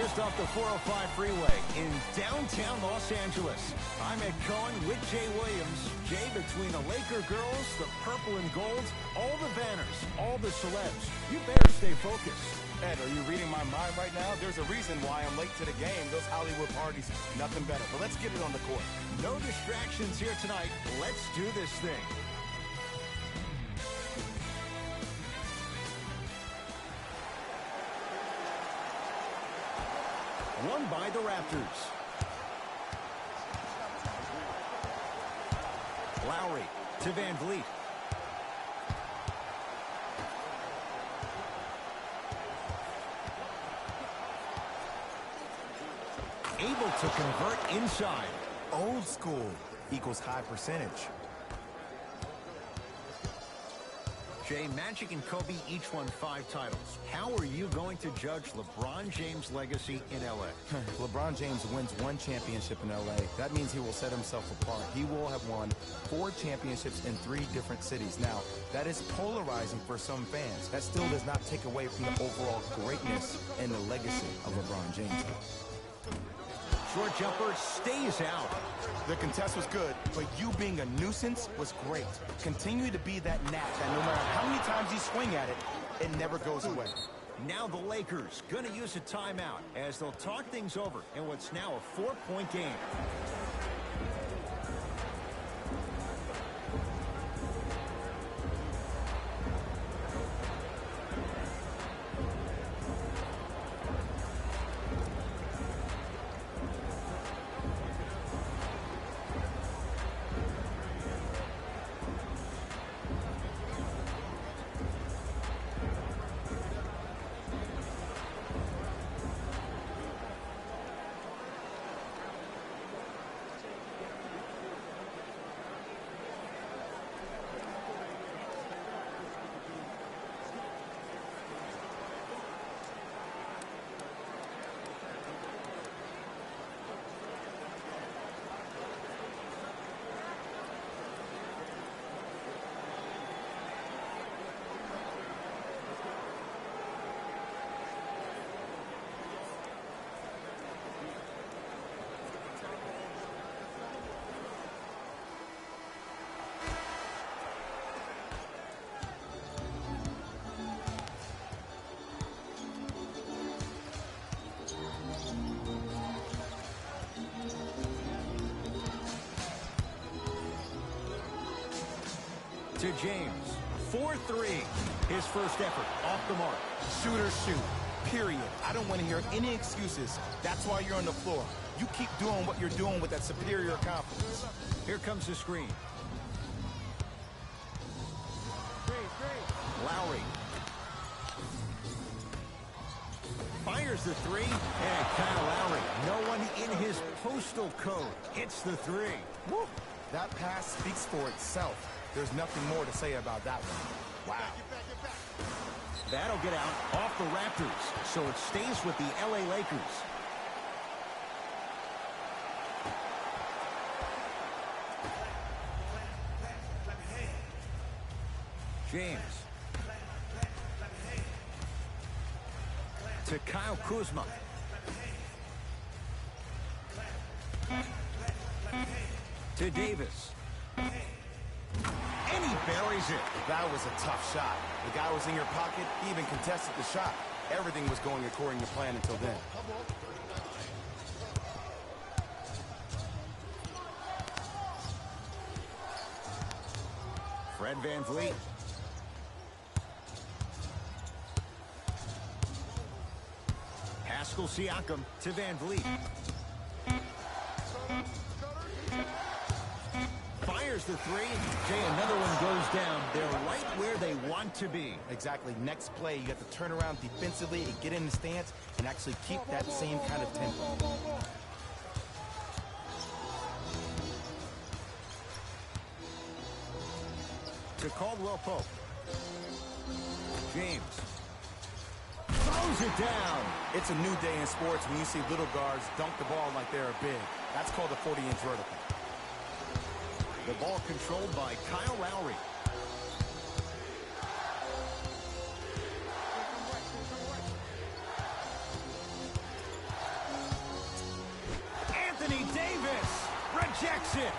just off the 405 freeway in downtown Los Angeles. I'm Ed Cohen with Jay Williams. Jay, between the Laker girls, the purple and gold, all the banners, all the celebs, you better stay focused. Ed, are you reading my mind right now? There's a reason why I'm late to the game. Those Hollywood parties, nothing better. But let's get it on the court. No distractions here tonight. Let's do this thing. Won by the Raptors. Lowry to Van Vliet. Able to convert inside. Old school equals high percentage. Jay, Magic and Kobe each won 5 titles. How are you going to judge LeBron James' legacy in L.A.? LeBron James wins 1 championship in L.A. That means he will set himself apart. He will have won 4 championships in 3 different cities. Now, that is polarizing for some fans. That still does not take away from the overall greatness and the legacy of LeBron James. Short jumper stays out. The contest was good, but you being a nuisance was great. Continue to be that gnat that no matter how many times you swing at it, it never goes away. Now the Lakers going to use a timeout as they'll talk things over in what's now a 4-point game. To James, 4-3. His first effort off the mark. Shooters shoot, period. I don't want to hear any excuses. That's why you're on the floor. You keep doing what you're doing with that superior confidence. Here comes the screen. Lowry. Fires the 3, and Kyle Lowry, no one in his postal code, hits the 3. Woo. That pass speaks for itself. There's nothing more to say about that one. Wow. That'll get out off the Raptors, so it stays with the LA Lakers. James. To Kyle Kuzma. To Davis. And he buries it. That was a tough shot. The guy was in your pocket. He even contested the shot. Everything was going according to plan until then. Fred VanVleet. Pascal Siakam to VanVleet. Fires the 3. Jay, another one goes down. They're right where they want to be. Exactly. Next play, you have to turn around defensively and get in the stance and actually keep that same kind of tempo. To Caldwell Pope. James. Throws it down. It's a new day in sports when you see little guards dunk the ball like they're big. That's called a 40-inch vertical. The ball controlled by Kyle Lowry. blocks it.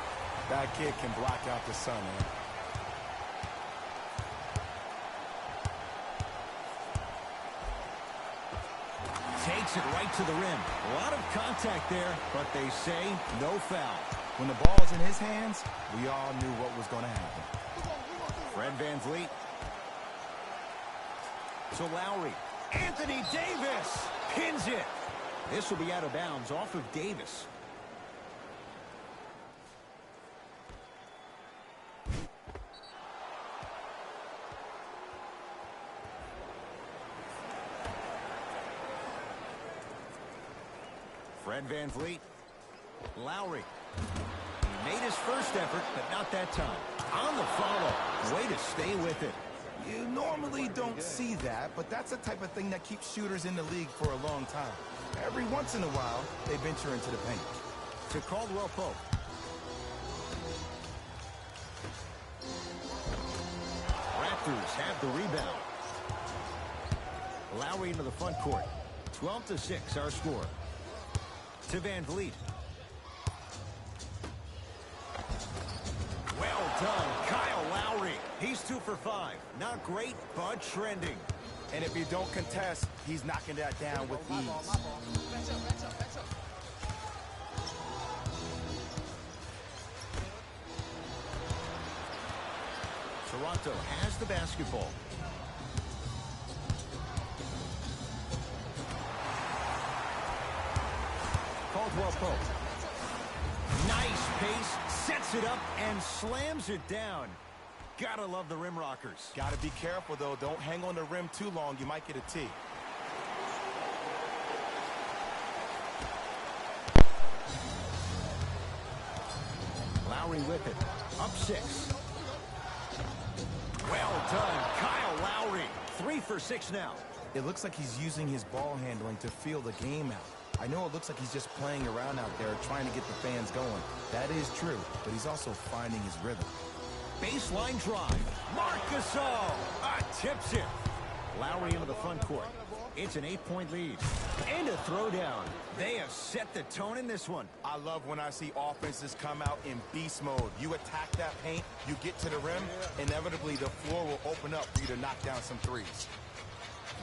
That kid can block out the sun, man. Takes it right to the rim. A lot of contact there, but they say no foul. When the ball's in his hands, we all knew what was going to happen. Fred VanVleet. To Lowry. Anthony Davis pins it. This will be out of bounds off of Davis. Fred VanVleet. Lowry. He made his first effort, but not that time. On the follow. Way to stay with it. You normally don't see that, but that's the type of thing that keeps shooters in the league for a long time. Every once in a while, they venture into the paint. To Caldwell Pope. Raptors have the rebound. Lowry into the front court. 12-6 our score. To VanVleet. Well done, Kyle Lowry. He's 2 for 5. Not great, but trending. And if you don't contest, he's knocking that down with ease. Toronto has the basketball. Caldwell Pope. Nice pace, sets it up, and slams it down. Gotta love the rim rockers. Gotta be careful, though. Don't hang on the rim too long. You might get a tee. Lowry with it. Up 6. Well done, Kyle Lowry. 3 for 6 now. It looks like he's using his ball handling to feel the game out. I know it looks like he's just playing around out there trying to get the fans going. That is true, but he's also finding his rhythm. Baseline drive. Marc Gasol tips it. Lowry into the front court. It's an 8-point lead. And a throwdown. They have set the tone in this one. I love when I see offenses come out in beast mode. You attack that paint, you get to the rim, inevitably the floor will open up for you to knock down some threes.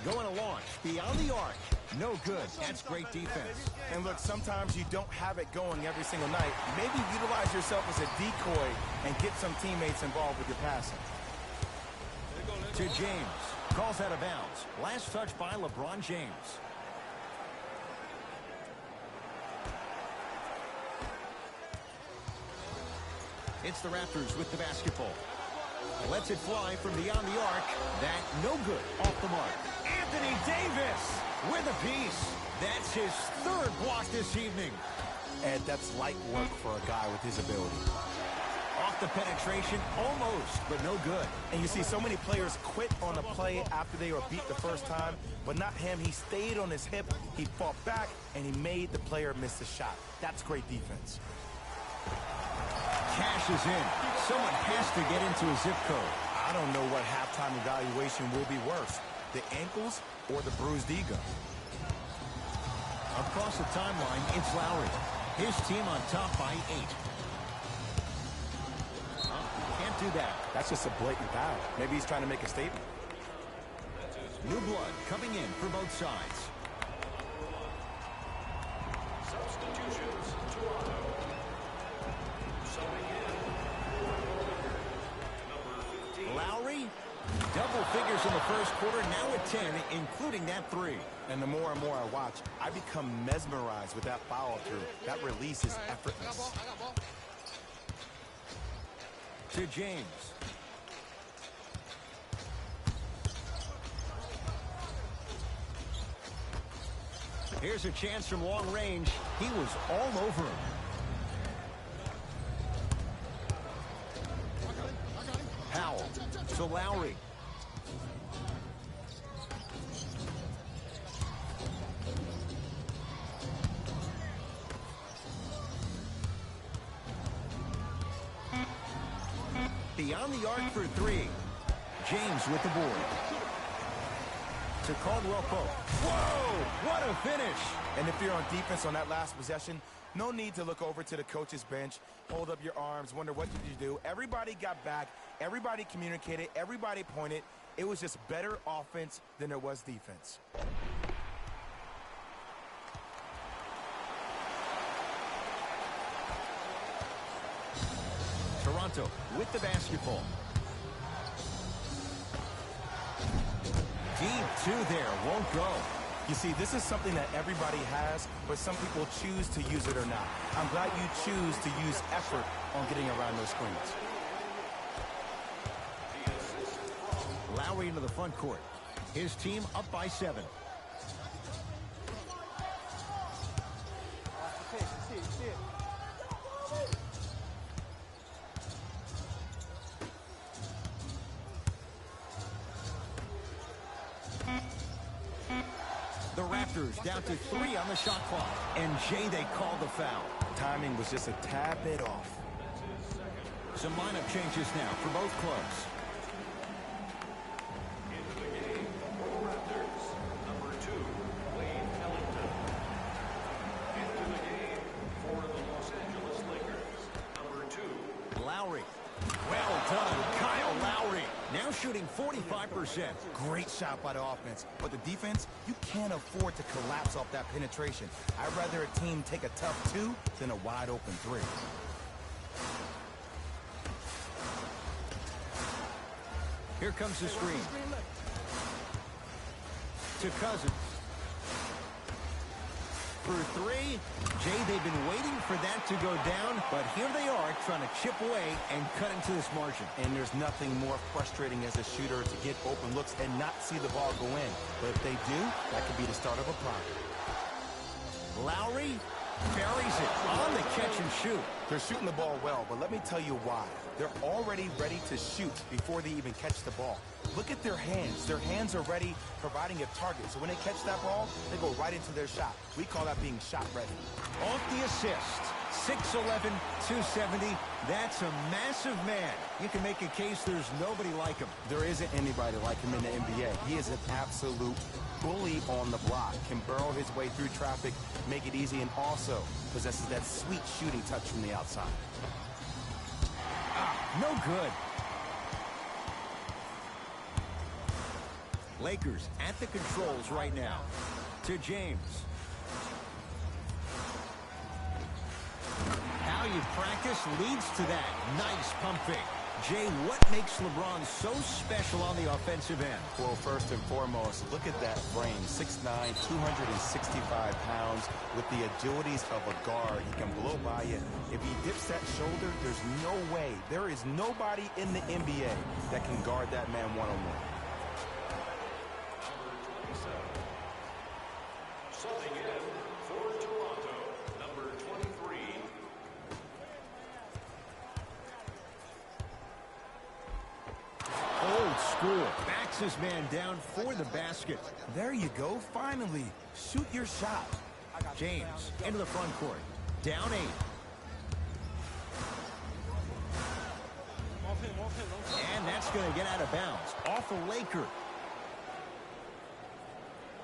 Going to launch beyond the arc. No good. That's great defense. And look, sometimes you don't have it going every single night. Maybe utilize yourself as a decoy and get some teammates involved with your passing. To James. Calls out of bounds. Last touch by LeBron James. It's the Raptors with the basketball. Lets it fly from beyond the arc. That no good. Off the mark. Anthony Davis with a piece. That's his 3rd block this evening. And that's light work for a guy with his ability. Off the penetration, almost, but no good. And you see so many players quit on a play after they were beat the first time, but not him. He stayed on his hip, he fought back, and he made the player miss the shot. That's great defense. Cashes in. Someone has to get into a zip code. I don't know what halftime evaluation will be worse, the ankles or the bruised ego. Across the timeline, it's Lowry. His team on top by 8. Can't do that. That's just a blatant foul. Maybe he's trying to make a statement. New blood coming in for both sides. Substitutions, Toronto. Subbing in. Number 15. Lowry, double figures in the first quarter, now at 10, including that 3. And the more and more I watch, I become mesmerized with that follow-through. That release is effortless. To James. Here's a chance from long range. He was all over him. Powell to Lowry. Beyond the arc for 3. James with the board. To Caldwell Pope. Whoa! What a finish! And if you're on defense on that last possession, No need to look over to the coach's bench, hold up your arms, wonder what did you do. Everybody got back, everybody communicated, everybody pointed. It was just better offense than there was defense. Toronto with the basketball. Deep two there, won't go. You see, this is something that everybody has, but some people choose to use it or not. I'm glad you choose to use effort on getting around those screens. Lowry into the front court. His team up by 7. The Raptors down to 3 on the shot clock. And Jay, they called the foul. Timing was just a tad bit off. Some lineup changes now for both clubs. Into the game for Raptors, number 2, Wayne Ellington. Into the game for the Los Angeles Lakers, number 2. Lowry. Well done, Kyle Lowry. Now shooting 45%. Great shot by the offense, but the defense, you can't afford to collapse off that penetration. I'd rather a team take a tough 2 than a wide open 3. Here comes the screen. To Cousins. For 3. Jay, they've been waiting for that to go down, but here they are trying to chip away and cut into this margin. And there's nothing more frustrating as a shooter to get open looks and not see the ball go in. But if they do, that could be the start of a problem. Lowry buries it on the catch and shoot. They're shooting the ball well, but let me tell you why. They're already ready to shoot before they even catch the ball. Look at their hands. Their hands are ready, providing a target. So when they catch that ball, they go right into their shot. We call that being shot ready. Off the assist. 6'11", 270. That's a massive man. You can make a case there's nobody like him. There isn't anybody like him in the NBA. He is an absolute bully on the block. Can burrow his way through traffic, make it easy, and also possesses that sweet shooting touch from the outside. No good. Lakers at the controls right now. To James. How you practice leads to that. Nice pump fake. Jay, what makes LeBron so special on the offensive end? Well, first and foremost, look at that frame. 6'9", 265 pounds with the agilities of a guard. He can blow by you. If he dips that shoulder, there's no way. There is nobody in the NBA that can guard that man one-on-one. Subbing in for Toronto, number 23. Old school. Backs his man down for the basket. There you go. Finally, shoot your shot. James into the front court. Down 8. And that's going to get out of bounds. Off a Laker.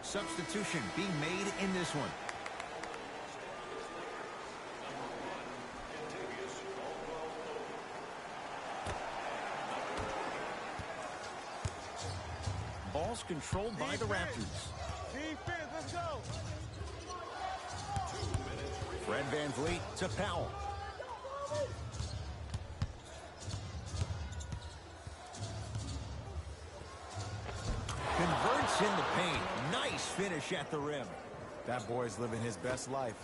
Substitution being made in this one. Ball's controlled by the Raptors. Defense, let's go. Fred VanVleet to Powell. Converts in the paint. Nice finish at the rim. That boy's living his best life.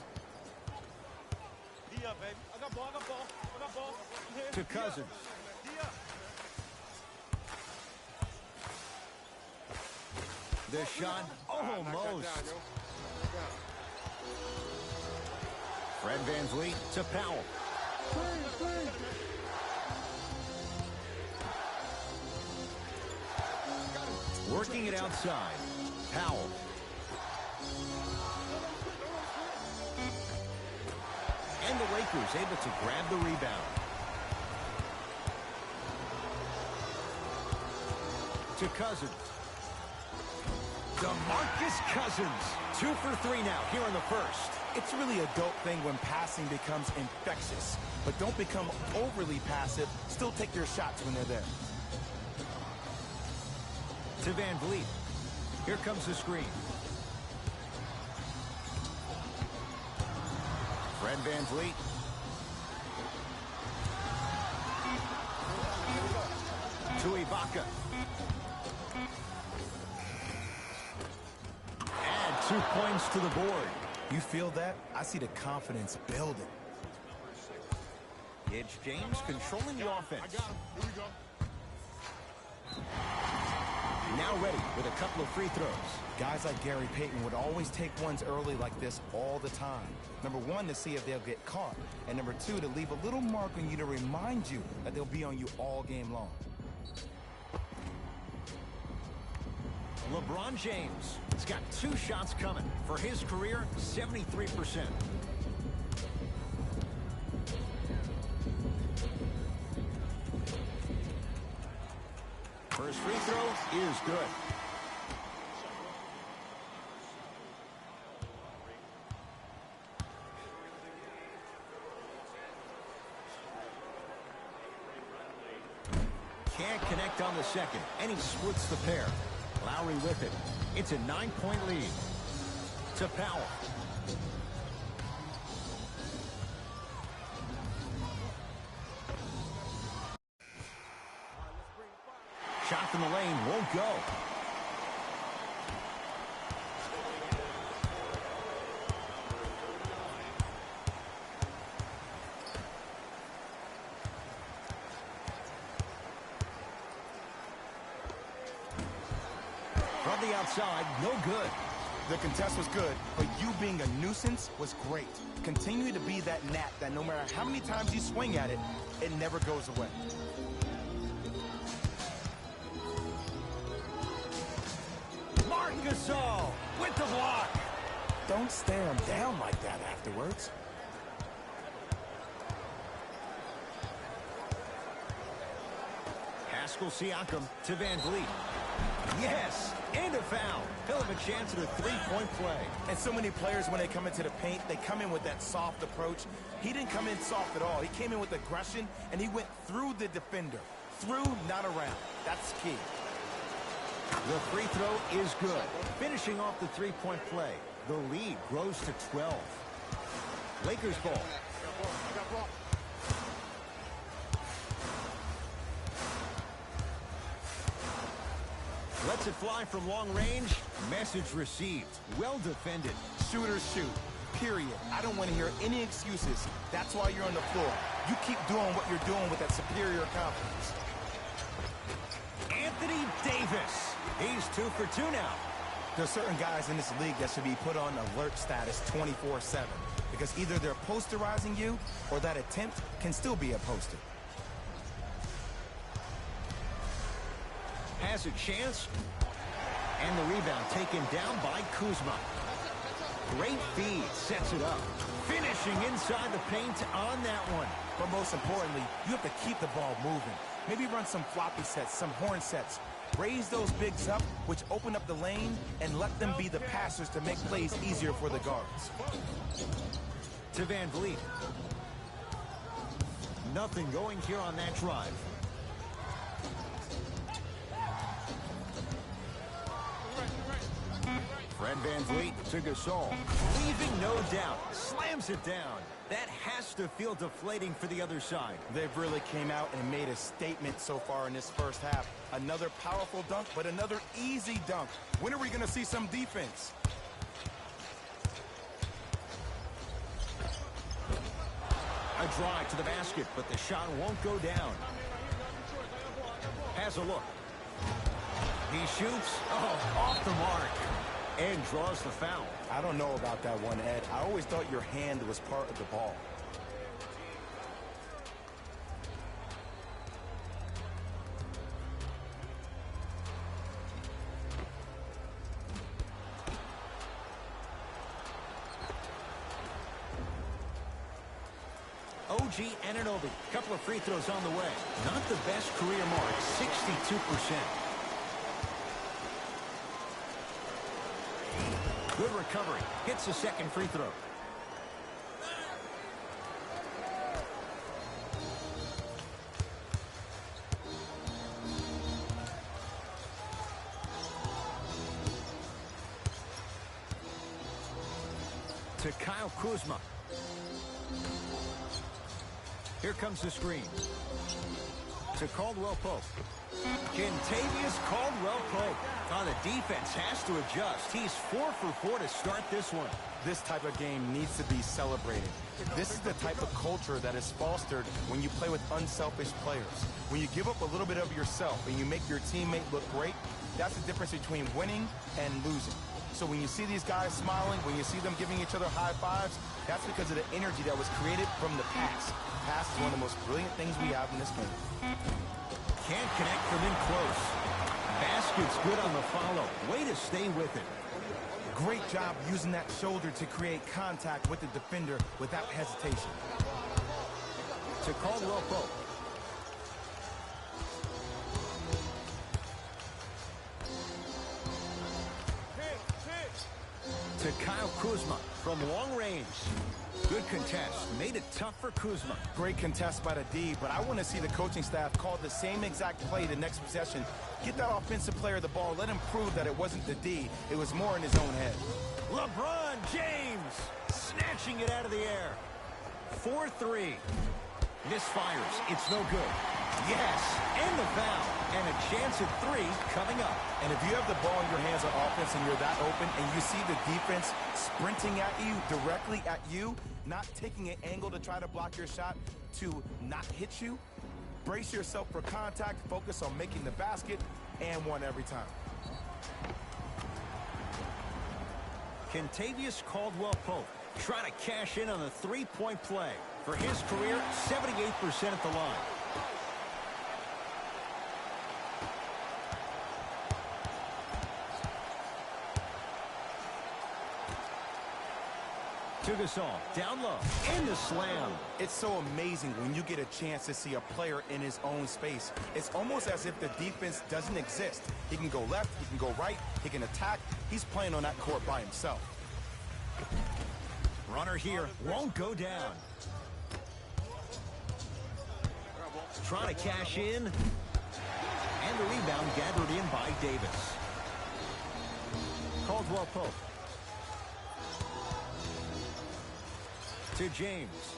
D up, baby. I got ball, I got ball. I got ball. I'm here. To Cousins. D up. The shot almost. Fred VanVleet to Powell. Working it outside. Powell. And the Lakers able to grab the rebound. To Cousins. DeMarcus Cousins. 2 for 3 now here in the first. It's really a dope thing when passing becomes infectious. But don't become overly passive. Still take your shots when they're there. To Van Vliet. Here comes the screen. Fred Van Vliet. To Ibaka. Add 2 points to the board. You feel that? I see the confidence building. It's James controlling the offense. I got him. Here we go. Now ready with a couple of free throws. Guys like Gary Payton would always take ones early like this all the time. Number one, to see if they'll get caught. And number two, to leave a little mark on you to remind you that they'll be on you all game long. LeBron James has got 2 shots coming. For his career, 73%. First free throw is good. Can't connect on the second, and he splits the pair. Lowry with it. It's a 9-point lead. To Powell. Shot from the lane won't go. From the outside, no good. The contest was good, but you being a nuisance was great. Continue to be that gnat that no matter how many times you swing at it, it never goes away. Marc Gasol with the block. Don't stare him down like that afterwards. Pascal Siakam to Van Vliet. Yes, and a foul. He'll have a chance at a 3-point play. And so many players, when they come into the paint, they come in with that soft approach. He didn't come in soft at all. He came in with aggression, and he went through the defender. Through, not around. That's key. The free throw is good. Finishing off the 3-point play. The lead grows to 12. Lakers ball. I got ball. Lets it fly from long range. Message received. Well defended. Shooters shoot. Period. I don't want to hear any excuses. That's why you're on the floor. You keep doing what you're doing with that superior confidence. Anthony Davis. He's 2 for 2 now. There's certain guys in this league that should be put on alert status 24/7 because either they're posterizing you or that attempt can still be a poster. Has a chance. And the rebound taken down by Kuzma. Great feed. Sets it up. Finishing inside the paint on that one. But most importantly, you have to keep the ball moving. Maybe run some floppy sets, some horn sets. Raise those bigs up, which open up the lane, and let them be the passers to make plays easier for the guards. To Van Vliet. Nothing going here on that drive. Fred Van Vliet to Gasol. Leaving no doubt. Slams it down. That has to feel deflating for the other side. They've really came out and made a statement so far in this first half. Another powerful dunk, but another easy dunk. When are we going to see some defense? A drive to the basket, but the shot won't go down. Has a look. He shoots. Oh, off the mark. And draws the foul. I don't know about that one, Ed. I always thought your hand was part of the ball. OG Anunoby. Couple of free throws on the way. Not the best career mark. 62%. Good recovery. Hits the second free throw. to Kyle Kuzma. Here comes the screen. To Caldwell Pope. Kentavious Caldwell-Pope. Oh, the defense has to adjust. He's 4 for 4 to start this one. This type of game needs to be celebrated. This is the type of culture that is fostered when you play with unselfish players. When you give up a little bit of yourself and you make your teammate look great, that's the difference between winning and losing. So when you see these guys smiling, when you see them giving each other high fives, that's because of the energy that was created from the pass. Pass is one of the most brilliant things we have in this game. Can't connect from in close. Basket's good on the follow. Way to stay with it. Great job using that shoulder to create contact with the defender without hesitation. To Caldwell Pope. To Kyle Kuzma from long range. Good contest. Made it tough for Kuzma. Great contest by the D, but I want to see the coaching staff call the same exact play the next possession. Get that offensive player the ball. Let him prove that it wasn't the D. It was more in his own head. LeBron James snatching it out of the air. 4-3. Misfires. It's no good. Yes, and the foul. And a chance at 3 coming up. And if you have the ball in your hands on offense and you're that open and you see the defense sprinting at you, directly at you, not taking an angle to try to block your shot to not hit you, brace yourself for contact, focus on making the basket, and one every time. Kentavious Caldwell-Pope trying to cash in on the three-point play. For his career, 78% at the line. To Gasol, down low, and the slam. It's so amazing when you get a chance to see a player in his own space. It's almost as if the defense doesn't exist. He can go left, he can go right, he can attack. He's playing on that court by himself. Runner here, won't go down. Trying to cash in. And the rebound gathered in by Davis. Caldwell Pope. To James.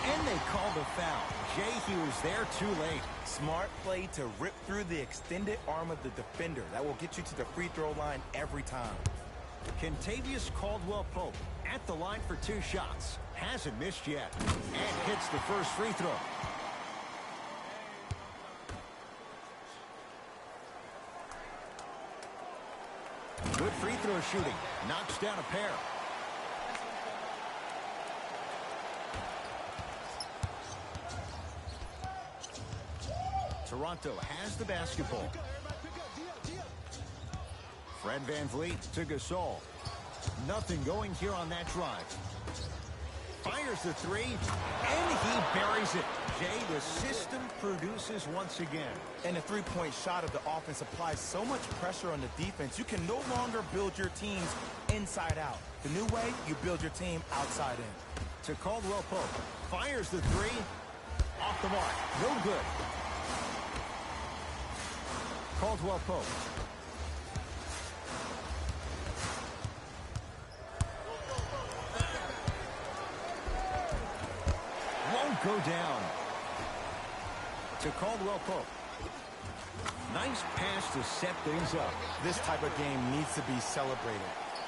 And they call the foul. Jay, he was there too late. Smart play to rip through the extended arm of the defender. That will get you to the free throw line every time. Kentavious Caldwell-Pope at the line for 2 shots. Hasn't missed yet. And hits the first free throw. Good free throw shooting. Knocks down a pair. Toronto has the basketball. Fred VanVleet to Gasol. Nothing going here on that drive. Fires the 3, and he buries it. Jay, the system produces once again. And the three-point shot of the offense applies so much pressure on the defense, you can no longer build your teams inside out. The new way, you build your team outside in. To Caldwell Pope. Fires the 3. Off the mark. No good. Caldwell Pope. Won't go down. To Caldwell Pope. Nice pass to set things up. This type of game needs to be celebrated.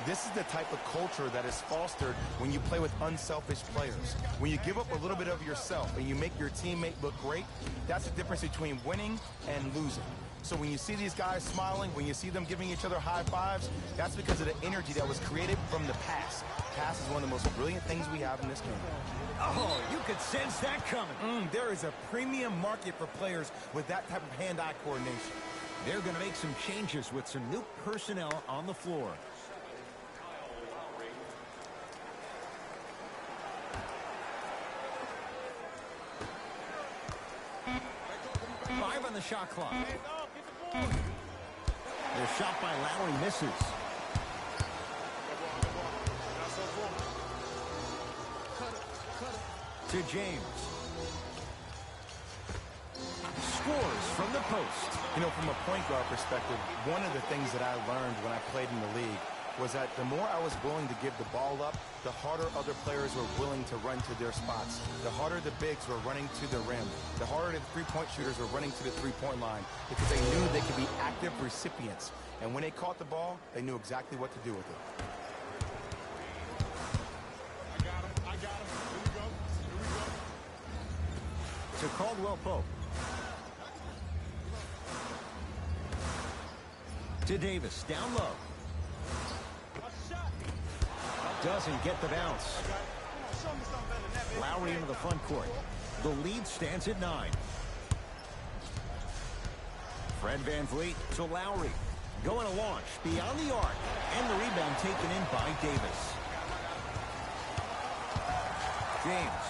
This is the type of culture that is fostered when you play with unselfish players. When you give up a little bit of yourself and you make your teammate look great, that's the difference between winning and losing. So when you see these guys smiling, when you see them giving each other high fives, that's because of the energy that was created from the pass. Pass is one of the most brilliant things we have in this game. Oh, you could sense that coming. There is a premium market for players with that type of hand-eye coordination. They're going to make some changes with some new personnel on the floor. Five on the shot clock. The shot by Lowry misses. To James. Scores from the post. You know, from a point guard perspective, one of the things that I learned when I played in the league was that the more I was willing to give the ball up, the harder other players were willing to run to their spots. The harder the bigs were running to the rim. The harder the three-point shooters were running to the three-point line because they knew they could be active recipients. And when they caught the ball, they knew exactly what to do with it. I got him. Here we go. To Caldwell Pope. To Davis, down low. Doesn't get the bounce. Lowry into the front court. The lead stands at 9. Fred VanVleet to Lowry. Going to launch beyond the arc. And the rebound taken in by Davis. James.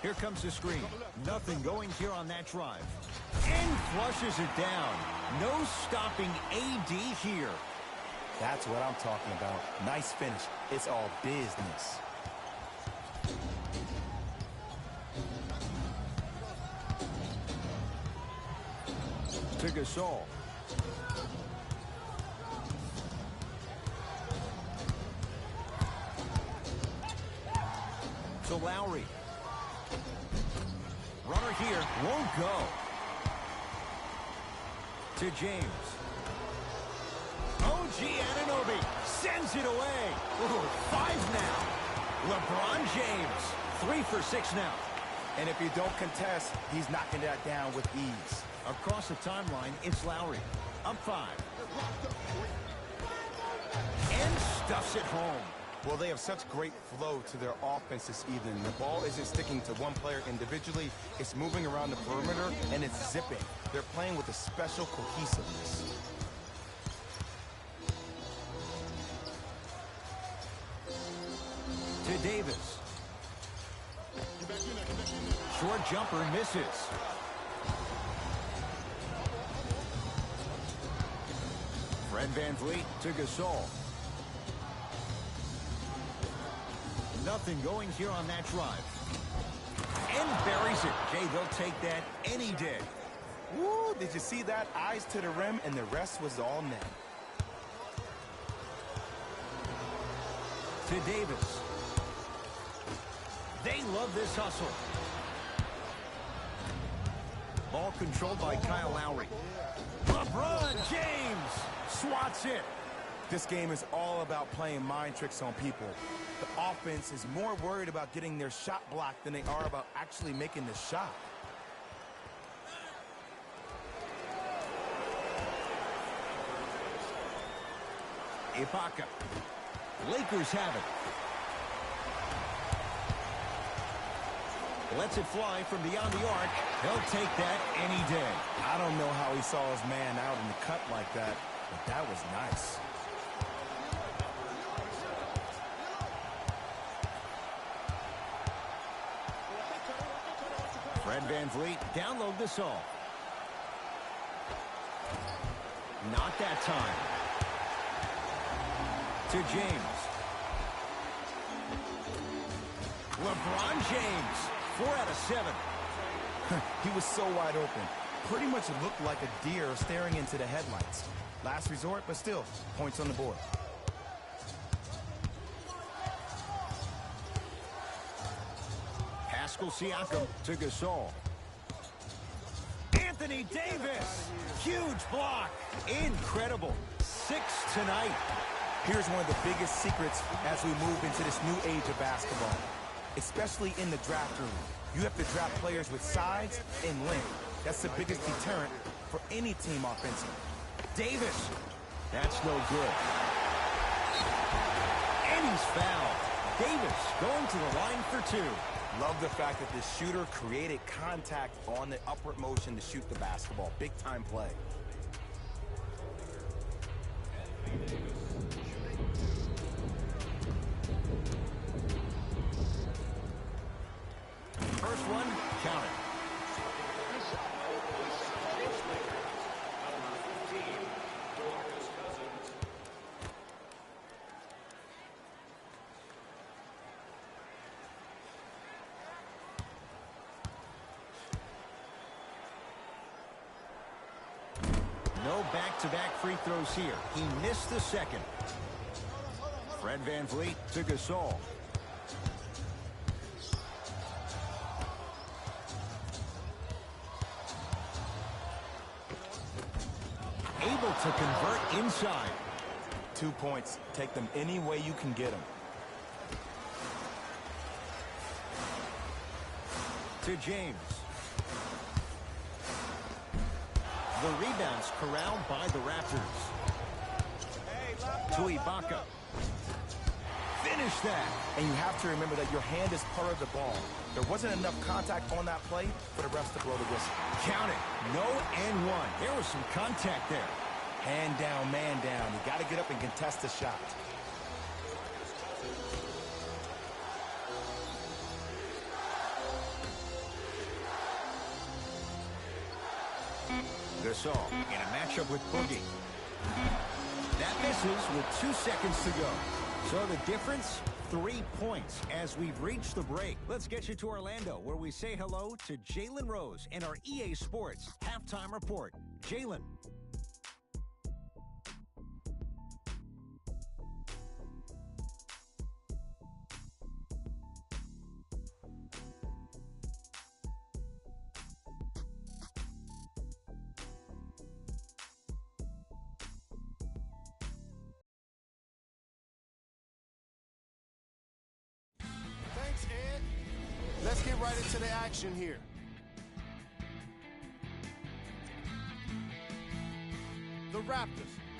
Here comes the screen. Nothing going here on that drive. And flushes it down. No stopping AD here. That's what I'm talking about. Nice finish. It's all business. To Gasol. To Lowry. Runner here. Won't go. To James. OG Anunoby sends it away. Ooh, 5 now. LeBron James, 3 for 6 now. And if you don't contest, he's knocking that down with ease. Across the timeline, it's Lowry. Up 5. And stuffs it home. Well, they have such great flow to their offense this evening. The ball isn't sticking to one player individually. It's moving around the perimeter, and it's zipping. They're playing with a special cohesiveness. To Davis. Short jumper misses. Fred VanVleet to Gasol. Nothing going here on that drive. And buries it. Jay, they'll take that any day. Woo, did you see that? Eyes to the rim, and the rest was all net. To Davis. They love this hustle. Ball controlled by Kyle Lowry. LeBron James swats it. This game is all about playing mind tricks on people. The offense is more worried about getting their shot blocked than they are about actually making the shot. Ibaka. Lakers have it. Lets it fly from beyond the arc. He'll take that any day. I don't know how he saw his man out in the cut like that, but that was nice. Fred VanVleet download this all. Not that time. To James. LeBron James. 4 out of 7. He was so wide open. Pretty much looked like a deer staring into the headlights. Last resort, but still, points on the board. Pascal Siakam to Gasol. Anthony Davis. Huge block. Incredible. 6 tonight. Here's one of the biggest secrets as we move into this new age of basketball, especially in the draft room. You have to draft players with size and length. That's the biggest deterrent for any team offensively. Davis. That's no good. And he's fouled. Davis going to the line for 2. Love the fact that the shooter created contact on the upward motion to shoot the basketball. Big time play. First one, count it. No back-to-back free throws here. He missed the second. Fred VanVleet to Gasol. Able to convert inside. 2 points. Take them any way you can get them. To James. The rebound's corralled by the Raptors. To Ibaka. Finish that. And you have to remember that your hand is part of the ball. There wasn't enough contact on that play for the refs to blow the whistle. Count it. No and one. There was some contact there. Hand down, man down. You got to get up and contest the shot. Gasol in a matchup with Boogie. That misses with 2 seconds to go. So the difference, 3 points as we've reached the break. Let's get you to Orlando, where we say hello to Jalen Rose in our EA Sports Halftime Report. Jalen. Thanks, Ed. Let's get right into the action here. The Raptors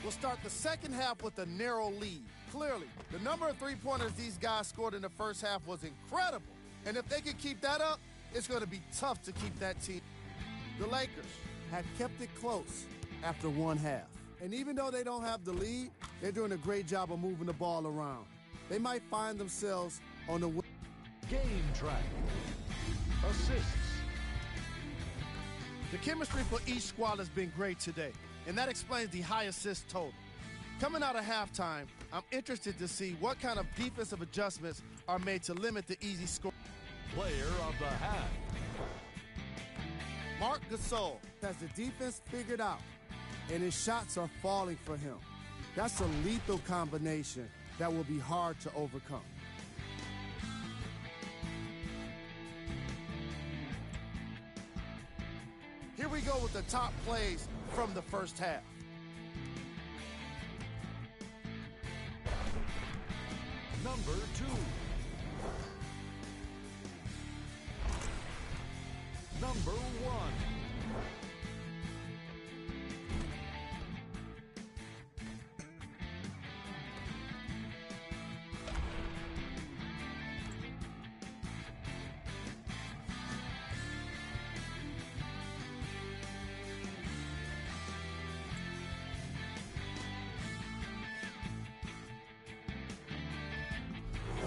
will start the second half with a narrow lead. Clearly, the number of three-pointers these guys scored in the first half was incredible. And if they can keep that up, it's going to be tough to keep that team. The Lakers had kept it close after one half. And even though they don't have the lead, they're doing a great job of moving the ball around. They might find themselves on the Game track. Assists. The chemistry for each squad has been great today, and that explains the high assist total. Coming out of halftime, I'm interested to see what kind of defensive adjustments are made to limit the easy score. Player of the half. Marc Gasol has the defense figured out, and his shots are falling for him. That's a lethal combination that will be hard to overcome. Here we go with the top plays from the first half. Number 2. Number 1.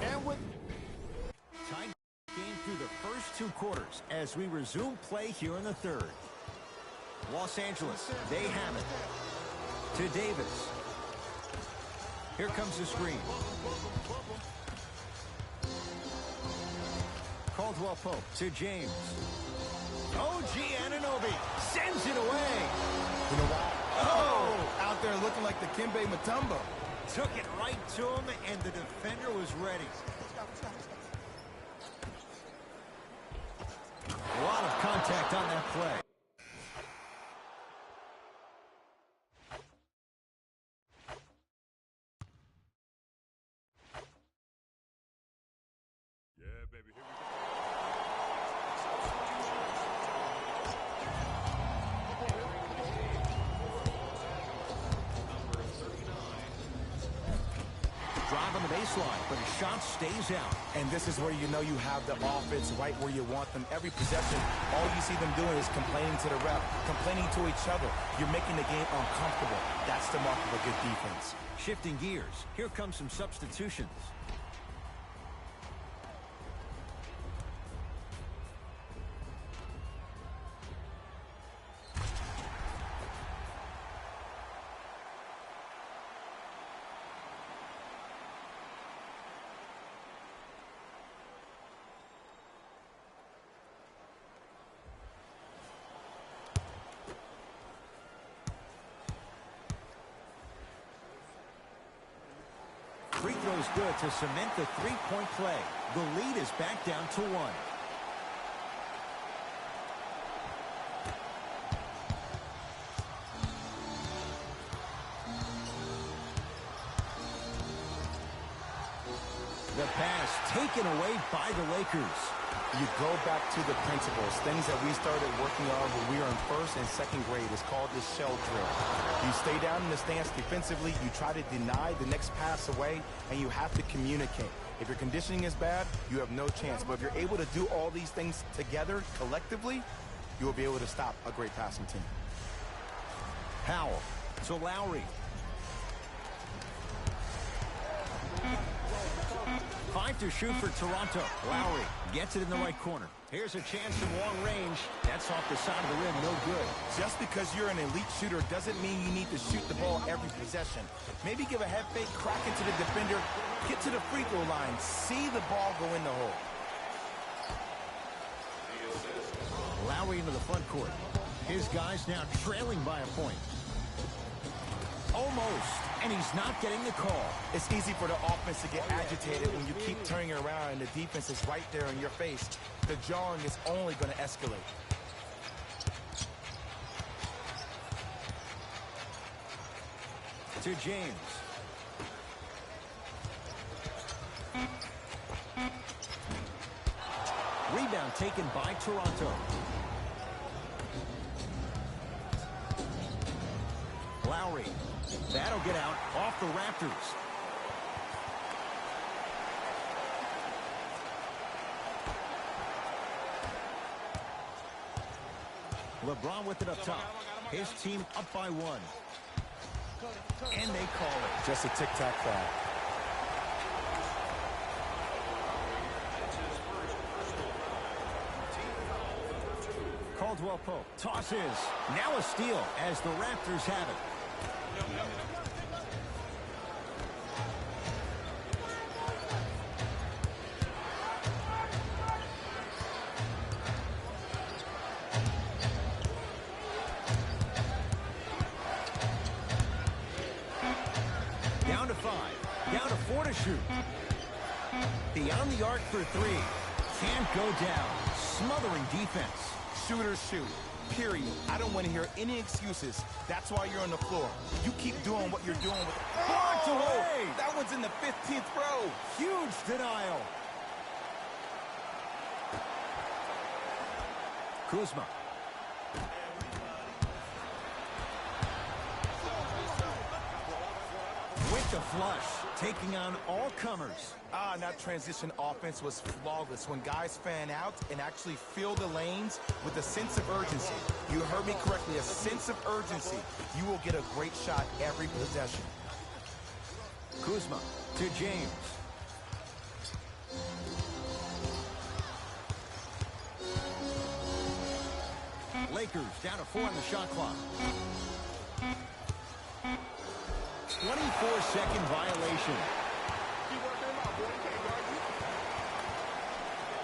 And with Tied game through the first 2 quarters as we resume play here in the third. Los Angeles, they have it. To Davis. Here comes the screen. Caldwell Pope to James. OG Anunoby sends it away. You know what? Oh! Out there looking like the Kimbe Mutombo. Took it right to him, and the defender was ready. A lot of contact on that play. Yeah, baby, here we go. Drive on the baseline, but his shot stays out. And this is where you know you have the offense right where you want them. Every possession, all you see them doing is complaining to the ref, complaining to each other. You're making the game uncomfortable. That's the mark of a good defense. Shifting gears, here comes some substitutions. free throw's good to cement the three-point play. The lead is back down to 1. The pass taken away by the Lakers. You go back to the principles, things that we started working on when we were in first and second grade. It's called the shell drill. You stay down in the stance defensively, you try to deny the next pass away, and you have to communicate. If your conditioning is bad, you have no chance. But if you're able to do all these things together, collectively, you will be able to stop a great passing team. Powell to Lowry. 5 to shoot for Toronto. Lowry gets it in the right corner. Here's a chance from long range. That's off the side of the rim, no good. Just because you're an elite shooter doesn't mean you need to shoot the ball every possession. Maybe give a head fake, crack into the defender, get to the free throw line, see the ball go in the hole. Lowry into the front court. His guys now trailing by a point. Almost, and he's not getting the call. It's easy for the offense to get agitated when you keep turning around and the defense is right there in your face. The jarring is only going to escalate. To James. Rebound taken by Toronto. Lowry. That'll get out off the Raptors. LeBron with it up top. His team up by 1. And they call it. Just a tic-tac foul. Caldwell Pope tosses. Now a steal as the Raptors have it. Down to 5. Down to 4 to shoot. Beyond the arc for 3. Can't go down. Smothering defense. Shooters shoot. Period. I don't want to hear any excuses. That's why you're on the floor. You keep doing what you're doing with... Blocked away! That one's in the 15th row. Huge denial. Kuzma. With the flush, taking on all comers. That transition offense was flawless when guys fan out and actually fill the lanes with a sense of urgency. You heard me correctly, a sense of urgency. You will get a great shot every possession. Kuzma to James. Lakers down to 4 on the shot clock. 24-second violation.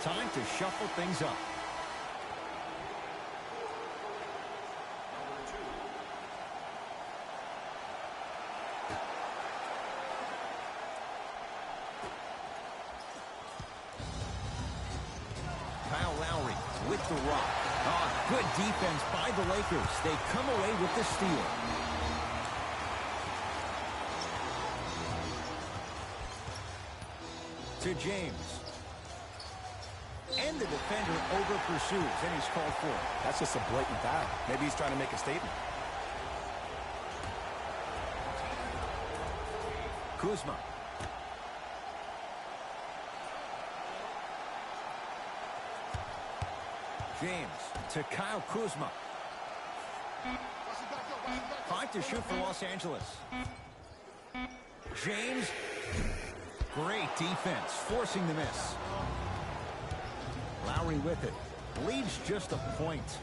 Time to shuffle things up. Kyle Lowry with the rock. Good defense by the Lakers. They come away with the steal. To James. And the defender over pursues, and he's called for it. That's just a blatant foul. Maybe he's trying to make a statement. Kuzma. James to Kyle Kuzma. 5 to shoot for Los Angeles. James. Great defense, forcing the miss. Lowry with it. Leads just a point.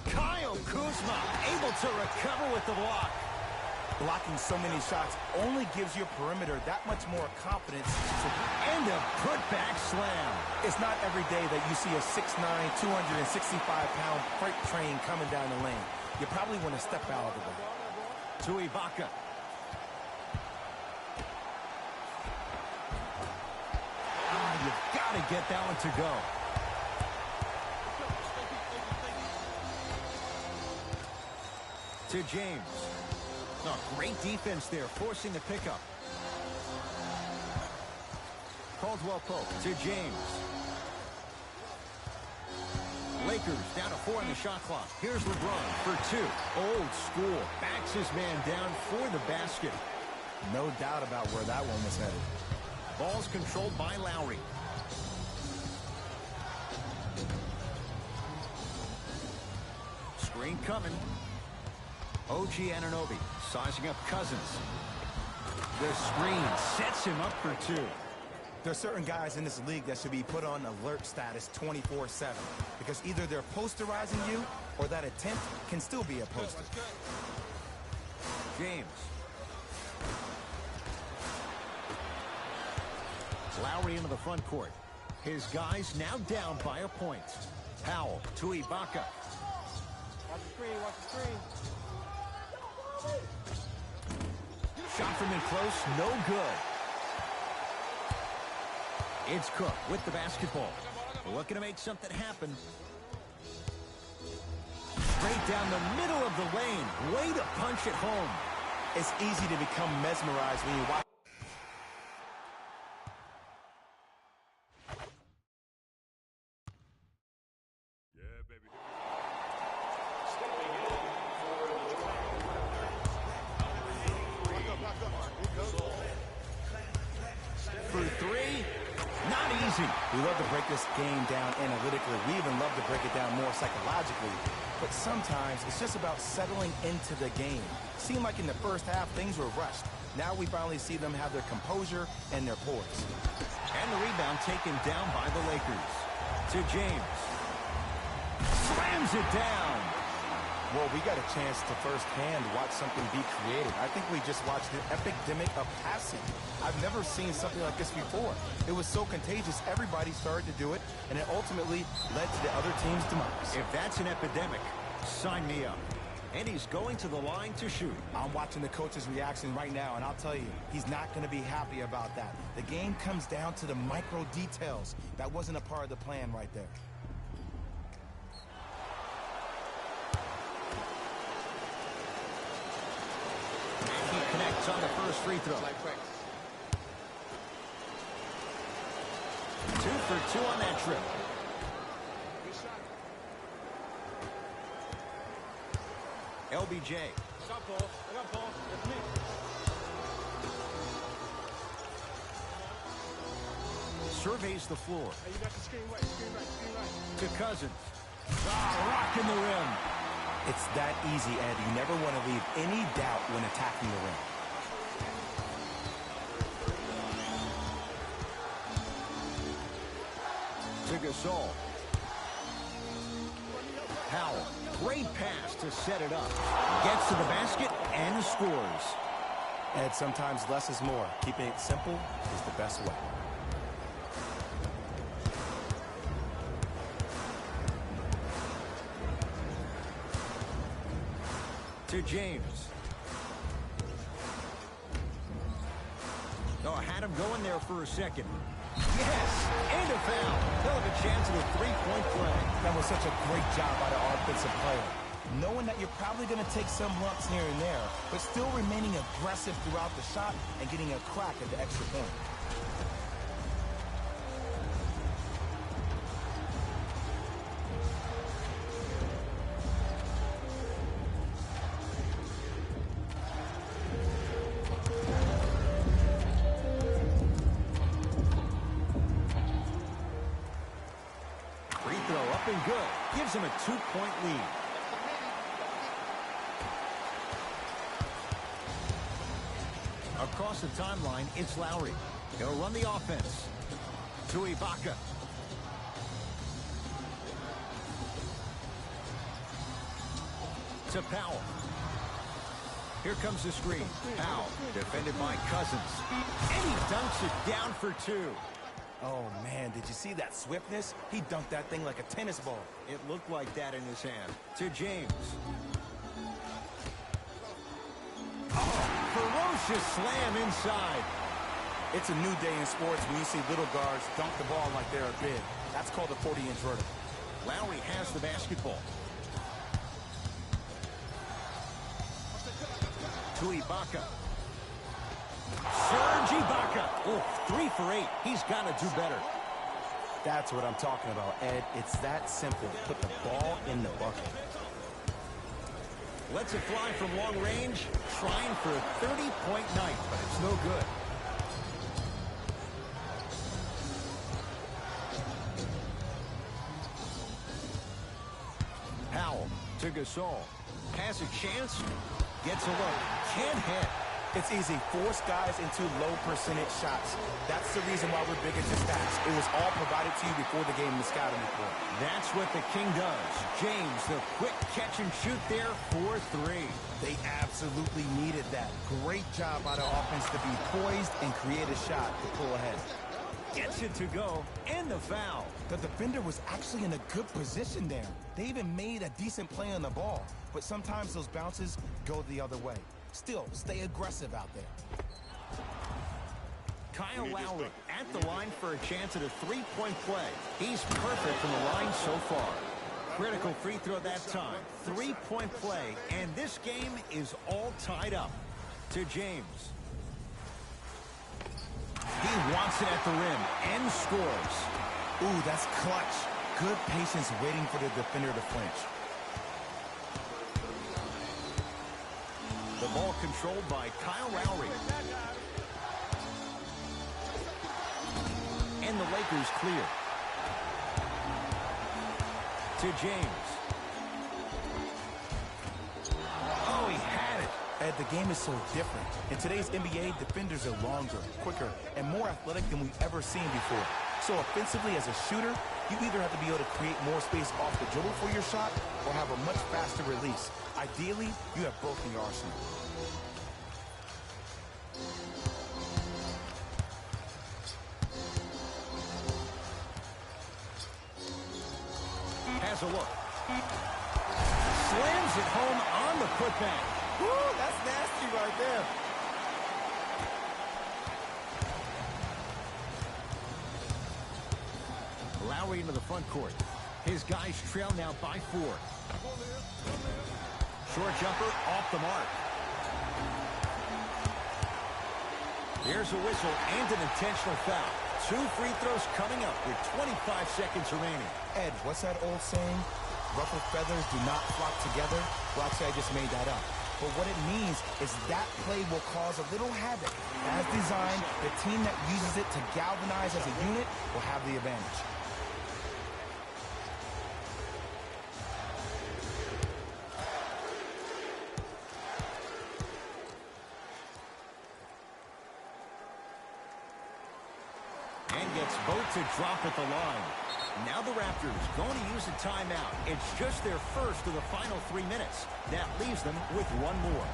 Kyle Kuzma able to recover with the block. Blocking so many shots only gives your perimeter that much more confidence. And a put-back slam. It's not every day that you see a 6'9", 265-pound freight train coming down the lane. You probably want to step out of the way. To Ibaka. You've got to get that one to go. To James. Oh, great defense there, forcing the pickup. Caldwell Pope to James. Lakers down to 4 on the shot clock. Here's LeBron for 2. Old school. Backs his man down for the basket. No doubt about where that one was headed. Ball's controlled by Lowry. Screen coming. OG Anunoby sizing up Cousins. The screen sets him up for 2. There are certain guys in this league that should be put on alert status 24/7 because either they're posterizing you or that attempt can still be a poster. James. Lowry into the front court. His guys now down by a point. Powell to Ibaka. Watch the screen, watch the screen. Shot from in close, no good. It's Cook with the basketball. Looking to make something happen. Straight down the middle of the lane. Way to punch it home. It's easy to become mesmerized when you watch. For 3, not easy. We love to break this game down analytically. We even love to break it down more psychologically. But sometimes it's just about settling into the game. Seemed like in the first half things were rushed. Now we finally see them have their composure and their poise. And the rebound taken down by the Lakers. To James. Slams it down. Well, we got a chance to firsthand watch something be created. I think we just watched an epidemic of passing. I've never seen something like this before. It was so contagious, everybody started to do it, and it ultimately led to the other team's demise. If that's an epidemic, sign me up. And he's going to the line to shoot. I'm watching the coach's reaction right now, and I'll tell you, he's not going to be happy about that. The game comes down to the micro details. That wasn't a part of the plan right there. He connects on the first free throw. 2 for 2 on that trip. LBJ. Stop, Paul. I got Paul. That's me. Surveys the floor. Hey, you got the screen right, screen right, screen right. To Cousins. Rocking the rim. It's that easy, Ed. You never want to leave any doubt when attacking the rim. To Gasol. Powell. Great pass to set it up. Gets to the basket and scores. Ed, sometimes less is more. Keeping it simple is the best way. To James. Oh, had him going there for a second. Yes, and a foul. They'll have a chance at a three-point play. That was such a great job by the offensive player. Knowing that you're probably going to take some lumps here and there, but still remaining aggressive throughout the shot and getting a crack at the extra point. Free throw up and good. Gives him a 2-point lead. Across the timeline, it's Lowry. He'll run the offense. To Ibaka. To Powell. Here comes the screen. Powell, defended by Cousins. And he dunks it down for two. Oh, man, did you see that swiftness? He dunked that thing like a tennis ball. It looked like that in his hand. To James. Oh, ferocious slam inside. It's a new day in sports when you see little guards dunk the ball like they're big. That's called a 40-inch vertical. Lowry has the basketball. To Ibaka. Serge Ibaka. Oh, 3 for 8. He's got to do better. That's what I'm talking about, Ed. It's that simple. Put the ball in the bucket. Lets it fly from long range. Trying for a 30-point night, but it's no good. Powell to Gasol. Has a chance. Gets a look. Can't hit. It's easy. Force guys into low percentage shots. That's the reason why we're big into stats. It was all provided to you before the game in the scouting report. That's what the King does. James, the quick catch and shoot there for 3. They absolutely needed that. Great job by the offense to be poised and create a shot to pull ahead. Gets it to go, and the foul. The defender was actually in a good position there. They even made a decent play on the ball, but sometimes those bounces go the other way. Still, stay aggressive out there. Kyle Lowry at the line for a chance at a 3-point play. He's perfect from the line so far. Critical free throw that time. 3-point play, and this game is all tied up. To James. He wants it at the rim and scores. Ooh, that's clutch. Good patience waiting for the defender to flinch. The ball controlled by Kyle Lowry. And the Lakers clear. To James. Oh, he had it. Ed, the game is so different. In today's NBA, defenders are longer, quicker, and more athletic than we've ever seen before. So offensively, as a shooter, you either have to be able to create more space off the dribble for your shot or have a much faster release. Ideally, you have both in your arsenal. Has a look. Slams it home on the putback. Woo, that's nasty right there. Lowry into the front court. His guys trail now by 4. Short jumper off the mark. Here's a whistle and an intentional foul. 2 free throws coming up with 25 seconds remaining. Ed, what's that old saying? Ruffled feathers do not flock together. Well, actually, I just made that up. But what it means is that play will cause a little havoc. As designed, the team that uses it to galvanize as a unit will have the advantage. And gets both to drop at the line. Now the Raptors going to use a timeout. It's just their first of the final 3 minutes. That leaves them with 1 more.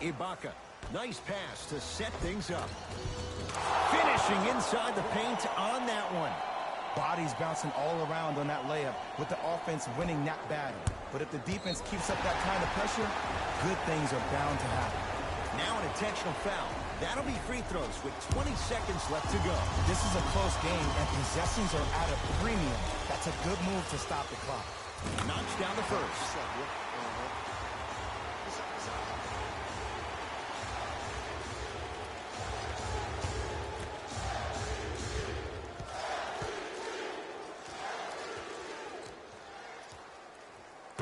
Ibaka, nice pass to set things up. Finishing inside the paint on that one. Bodies bouncing all around on that layup with the offense winning that battle. But if the defense keeps up that kind of pressure, good things are bound to happen. Now an intentional foul. That'll be free throws with 20 seconds left to go. This is a close game, and possessions are at a premium. That's a good move to stop the clock. Knocks down the first.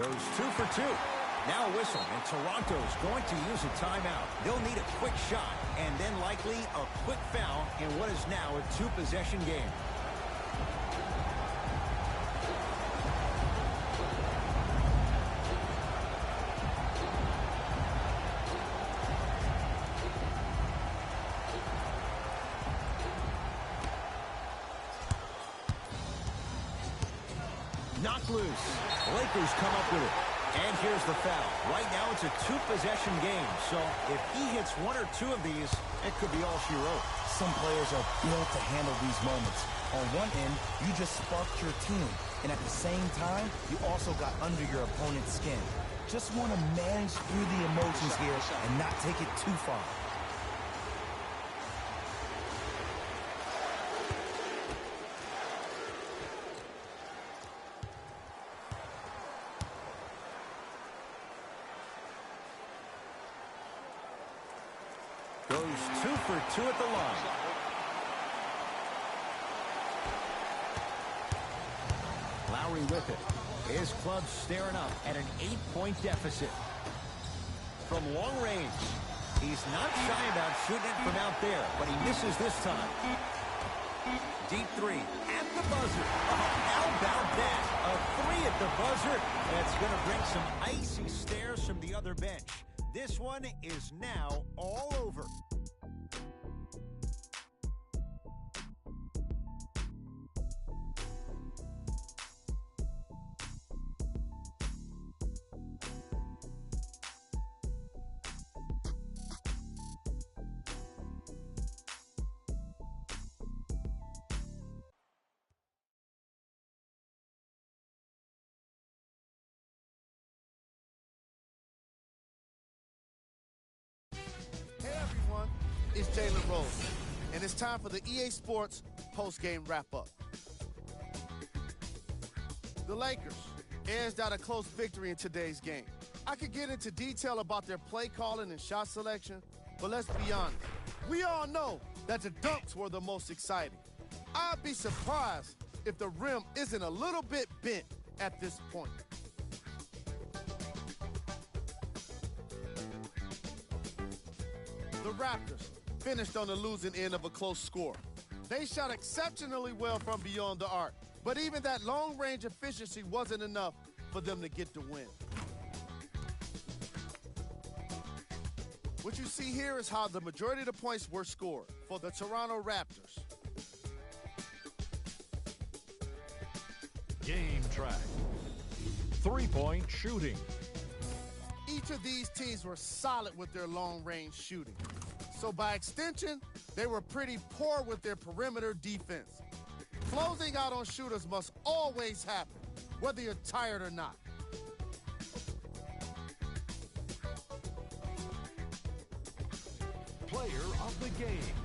Goes 2 for 2. Now a whistle, and Toronto's going to use a timeout. They'll need a quick shot, and then likely a quick foul in what is now a two-possession game. Knocked loose. Lakers come up with it. And here's the foul. Right now it's a two-possession game, so if he hits one or two of these, it could be all she wrote. Some players are built to handle these moments. On one end, you just sparked your team, and at the same time, you also got under your opponent's skin. Just want to manage through the emotions here and not take it too far. Goes 2 for 2 at the line. Lowry with it. His club staring up at an 8-point deficit. From long range, he's not shy about shooting it from out there, but he misses this time. Deep three at the buzzer. Oh, how about that? A three at the buzzer. That's going to bring some icy stares from the other bench. This one is now all over. Hey everyone, it's Jalen Rose, and it's time for the EA Sports post-game wrap-up. The Lakers edged out a close victory in today's game. I could get into detail about their play calling and shot selection, but let's be honest. We all know that the dunks were the most exciting. I'd be surprised if the rim isn't a little bit bent at this point. The Raptors finished on the losing end of a close score. They shot exceptionally well from beyond the arc, but even that long-range efficiency wasn't enough for them to get the win. What you see here is how the majority of the points were scored for the Toronto Raptors. Game track. Three-point shooting. Each of these teams were solid with their long-range shooting. So by extension, they were pretty poor with their perimeter defense. Closing out on shooters must always happen, whether you're tired or not. Player of the game.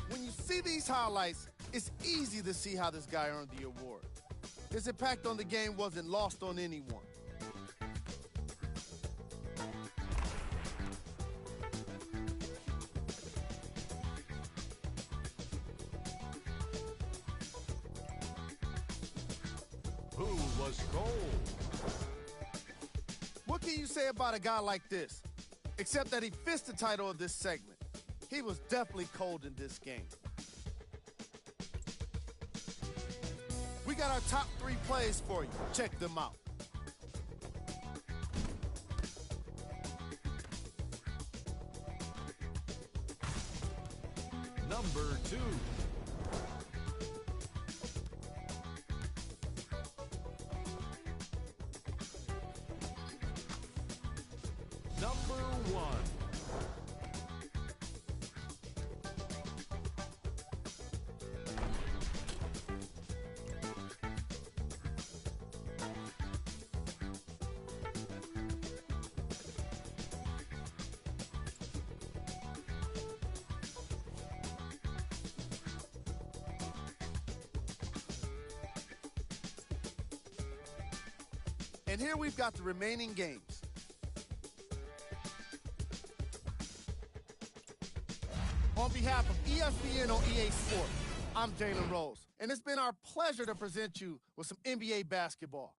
When you see these highlights, it's easy to see how this guy earned the award. His impact on the game wasn't lost on anyone. Who was gold? What can you say about a guy like this? Except that he fits the title of this segment. He was definitely cold in this game. We got our top 3 plays for you. Check them out. Number 2. Number 1. And here we've got the remaining games. On behalf of ESPN on EA Sports, I'm Jalen Rose, and it's been our pleasure to present you with some NBA basketball.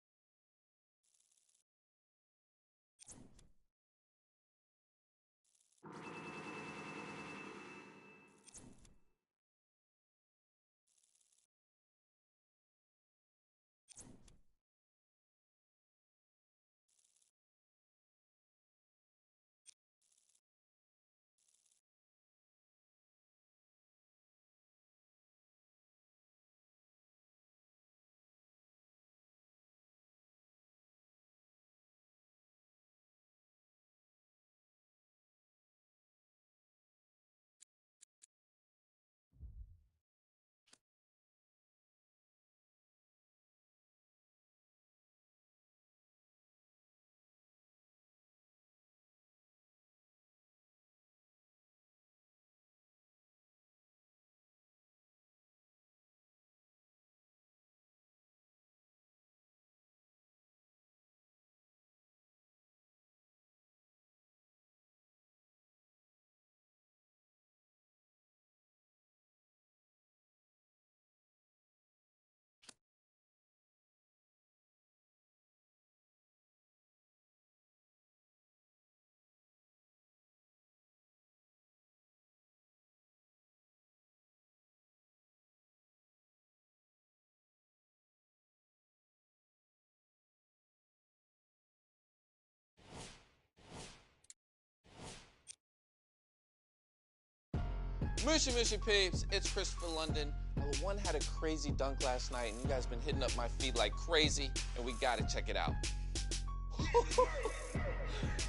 Mushy Mushy peeps, it's Christopher London. Now, the one had a crazy dunk last night, and you guys been hitting up my feed like crazy, and we gotta check it out.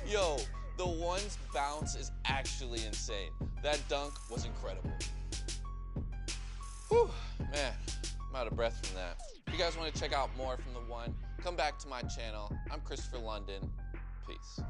Yo, the one's bounce is actually insane. That dunk was incredible. Whew, man, I'm out of breath from that. If you guys want to check out more from the one, come back to my channel. I'm Christopher London. Peace.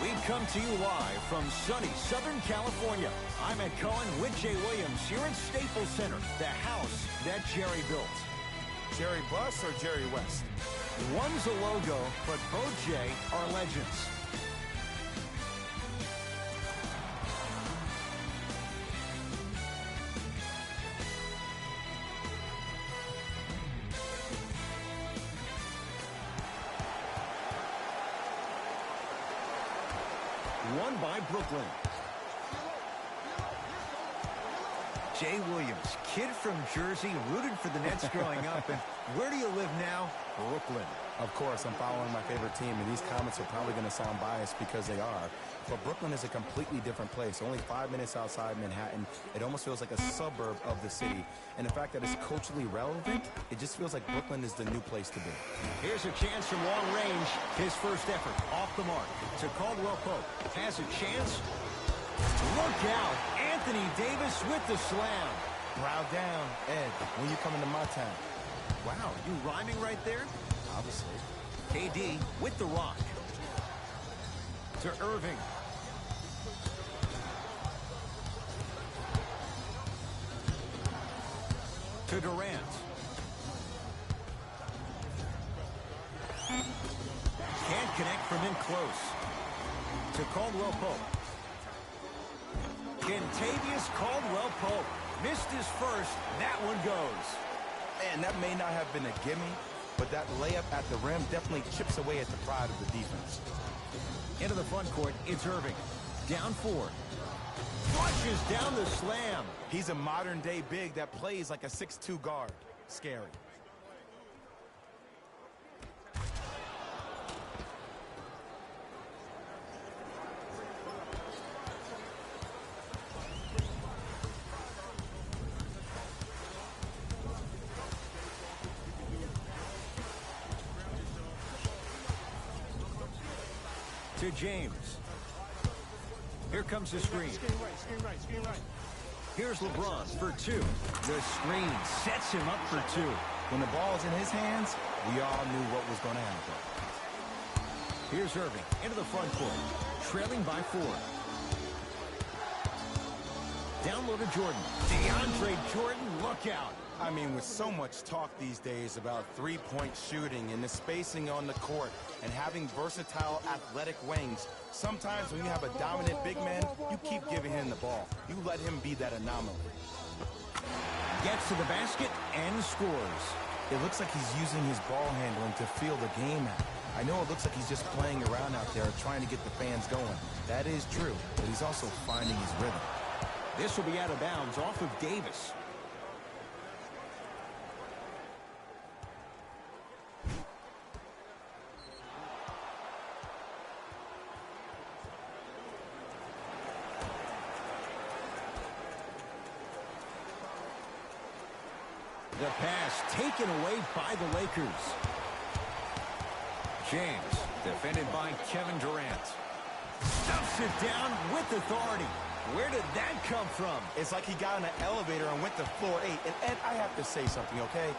We come to you live from sunny Southern California. I'm Ed Cohen with Jay Williams here at Staples Center, the house that Jerry built. Jerry Buss or Jerry West? One's a logo, but both, Jay, are legends. Won by Brooklyn. Jay Williams, kid from Jersey, rooted for the Nets growing up. And where do you live now? Brooklyn. Of course, I'm following my favorite team, and these comments are probably going to sound biased because they are. But Brooklyn is a completely different place. Only 5 minutes outside Manhattan. It almost feels like a suburb of the city. And the fact that it's culturally relevant, it just feels like Brooklyn is the new place to be. Here's a chance from long range. His first effort off the mark to Caldwell Pope. Has a chance. Look out. Anthony Davis with the slam. Brow down, Ed, when you come into my town. Wow, you rhyming right there? Obviously. KD with the rock. To Irving. To Durant. Can't connect from in close. To Caldwell Pope. Kentavious Caldwell Pope. Missed his first. That one goes. And that may not have been a gimme, but that layup at the rim definitely chips away at the pride of the defense. Into the front court, it's Irving. Down 4. Flushes down the slam. He's a modern-day big that plays like a 6'2 guard. Scary. To James. Here comes the screen. Screen right, screen right, screen right. Here's LeBron for 2. The screen sets him up for 2. When the ball's in his hands, we all knew what was going to happen. Here's Irving into the front court, trailing by 4. Down low to Jordan. DeAndre Jordan, look out. I mean, with so much talk these days about three-point shooting and the spacing on the court and having versatile athletic wings, sometimes when you have a dominant big man, you keep giving him the ball. You let him be that anomaly. Gets to the basket and scores. It looks like he's using his ball handling to feel the game out. I know it looks like he's just playing around out there trying to get the fans going. That is true, but he's also finding his rhythm. This will be out of bounds off of Davis. The pass taken away by the Lakers. James, defended by Kevin Durant. Stuffs it down with authority. Where did that come from? It's like he got in an elevator and went to floor 8. And Ed, I have to say something, okay?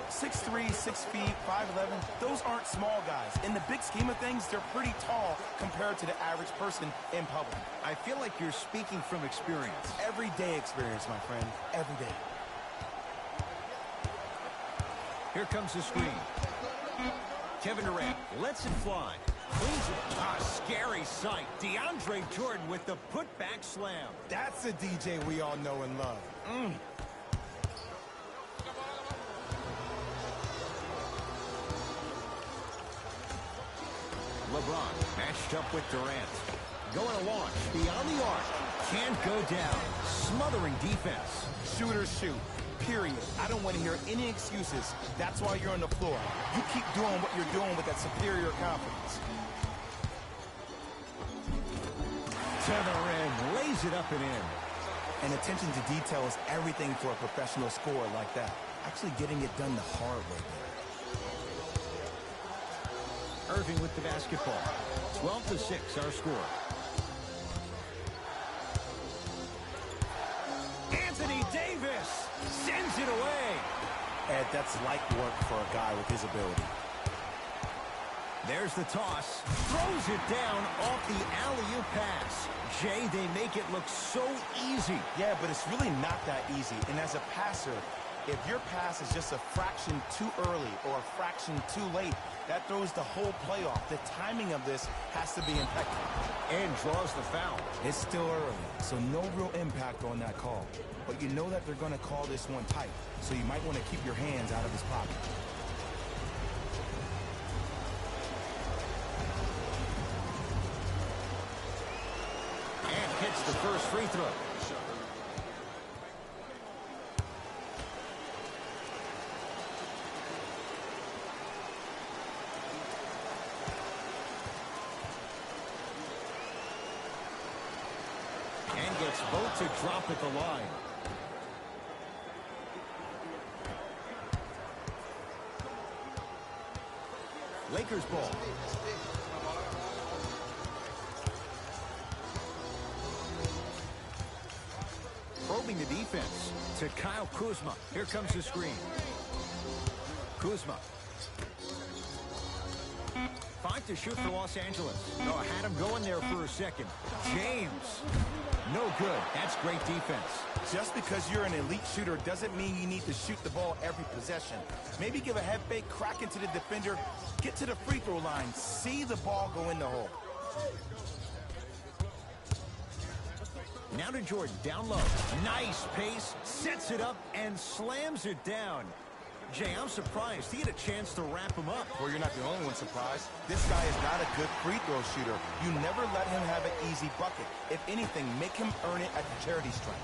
6'3", 6 feet, 5'11", those aren't small guys. In the big scheme of things, they're pretty tall compared to the average person in public. I feel like you're speaking from experience. Everyday experience, my friend. Every day. Here comes the screen. Kevin Durant lets it fly. Cleans it. A scary sight. DeAndre Jordan with the putback slam. That's a DJ we all know and love. LeBron matched up with Durant. Going to launch beyond the arc. Can't go down. Smothering defense. Shooters shoot. Period. I don't want to hear any excuses. That's why you're on the floor. You keep doing what you're doing with that superior confidence. To the rim. Lays it up and in. And attention to detail is everything for a professional scorer like that. Actually getting it done the hard way there. Irving with the basketball. 12-6 our score. Anthony Davis sends it away. Ed, that's light work for a guy with his ability. There's the toss. Throws it down off the alley-oop pass. Jay, they make it look so easy. Yeah, but it's really not that easy. And as a passer, if your pass is just a fraction too early or a fraction too late, that throws the whole play off. The timing of this has to be impeccable. And draws the foul. It's still early, so no real impact on that call. But you know that they're going to call this one tight, so you might want to keep your hands out of his pocket. And hits the first free throw. And gets both to drop at the line. Lakers ball. Probing the defense to Kyle Kuzma. Here comes the screen. Kuzma. 5 to shoot for Los Angeles. Oh, I had him going there for a second. James. No good. That's great defense. Just because you're an elite shooter doesn't mean you need to shoot the ball every possession. Maybe give a head fake, crack into the defender, get to the free throw line, see the ball go in the hole. Now to Jordan, down low. Nice pace, sets it up, and slams it down. Jay, I'm surprised he had a chance to wrap him up. Well, you're not the only one surprised. This guy is not a good free throw shooter. You never let him have an easy bucket. If anything, make him earn it at the charity stripe.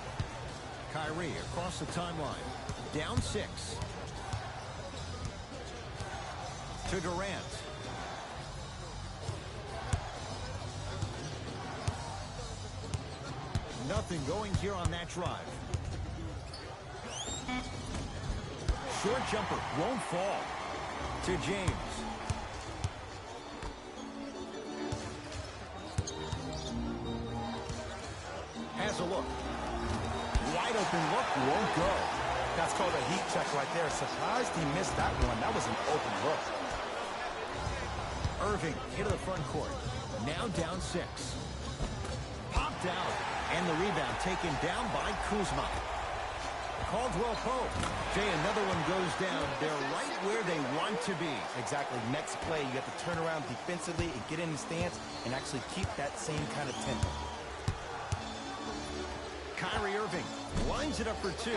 Kyrie across the timeline. Down 6. To Durant. Nothing going here on that drive. Short jumper won't fall. To James. Has a look. Wide open look, won't go. That's called a heat check right there. Surprised he missed that one. That was an open look. Irving into the front court. Now down 6. Popped out. And the rebound taken down by Kuzma. Caldwell Pope. Jay, another one goes down. They're right where they want to be. Exactly. Next play, you have to turn around defensively and get in the stance and actually keep that same kind of tempo. Kyrie Irving lines it up for 2.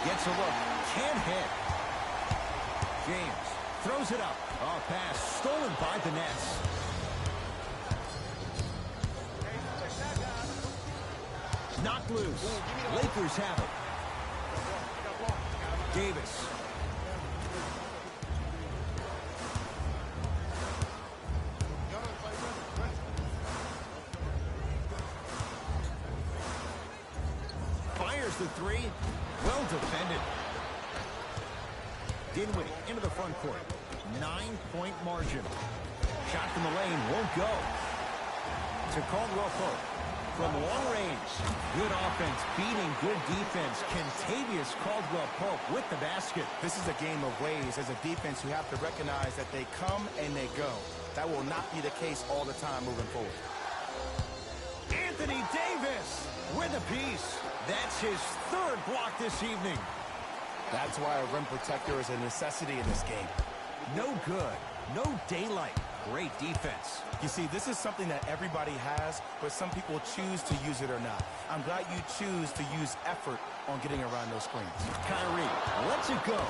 Gets a look. Can't hit. James throws it up. Oh, pass stolen by the Nets. Knocked loose. Lakers have it. Davis. Fires the 3. Well defended. Dinwiddie into the front court. 9-point margin. Shot from the lane won't go. To Caldwell Pope. From long range, good offense, beating good defense. Kentavious Caldwell Pope with the basket. This is a game of ways. As a defense, you have to recognize that they come and they go. That will not be the case all the time moving forward. Anthony Davis with a piece. That's his 3rd block this evening. That's why a rim protector is a necessity in this game. No good. No daylight. Great defense. You see, this is something that everybody has, but some people choose to use it or not. I'm glad you choose to use effort on getting around those screens. Kyrie lets it go.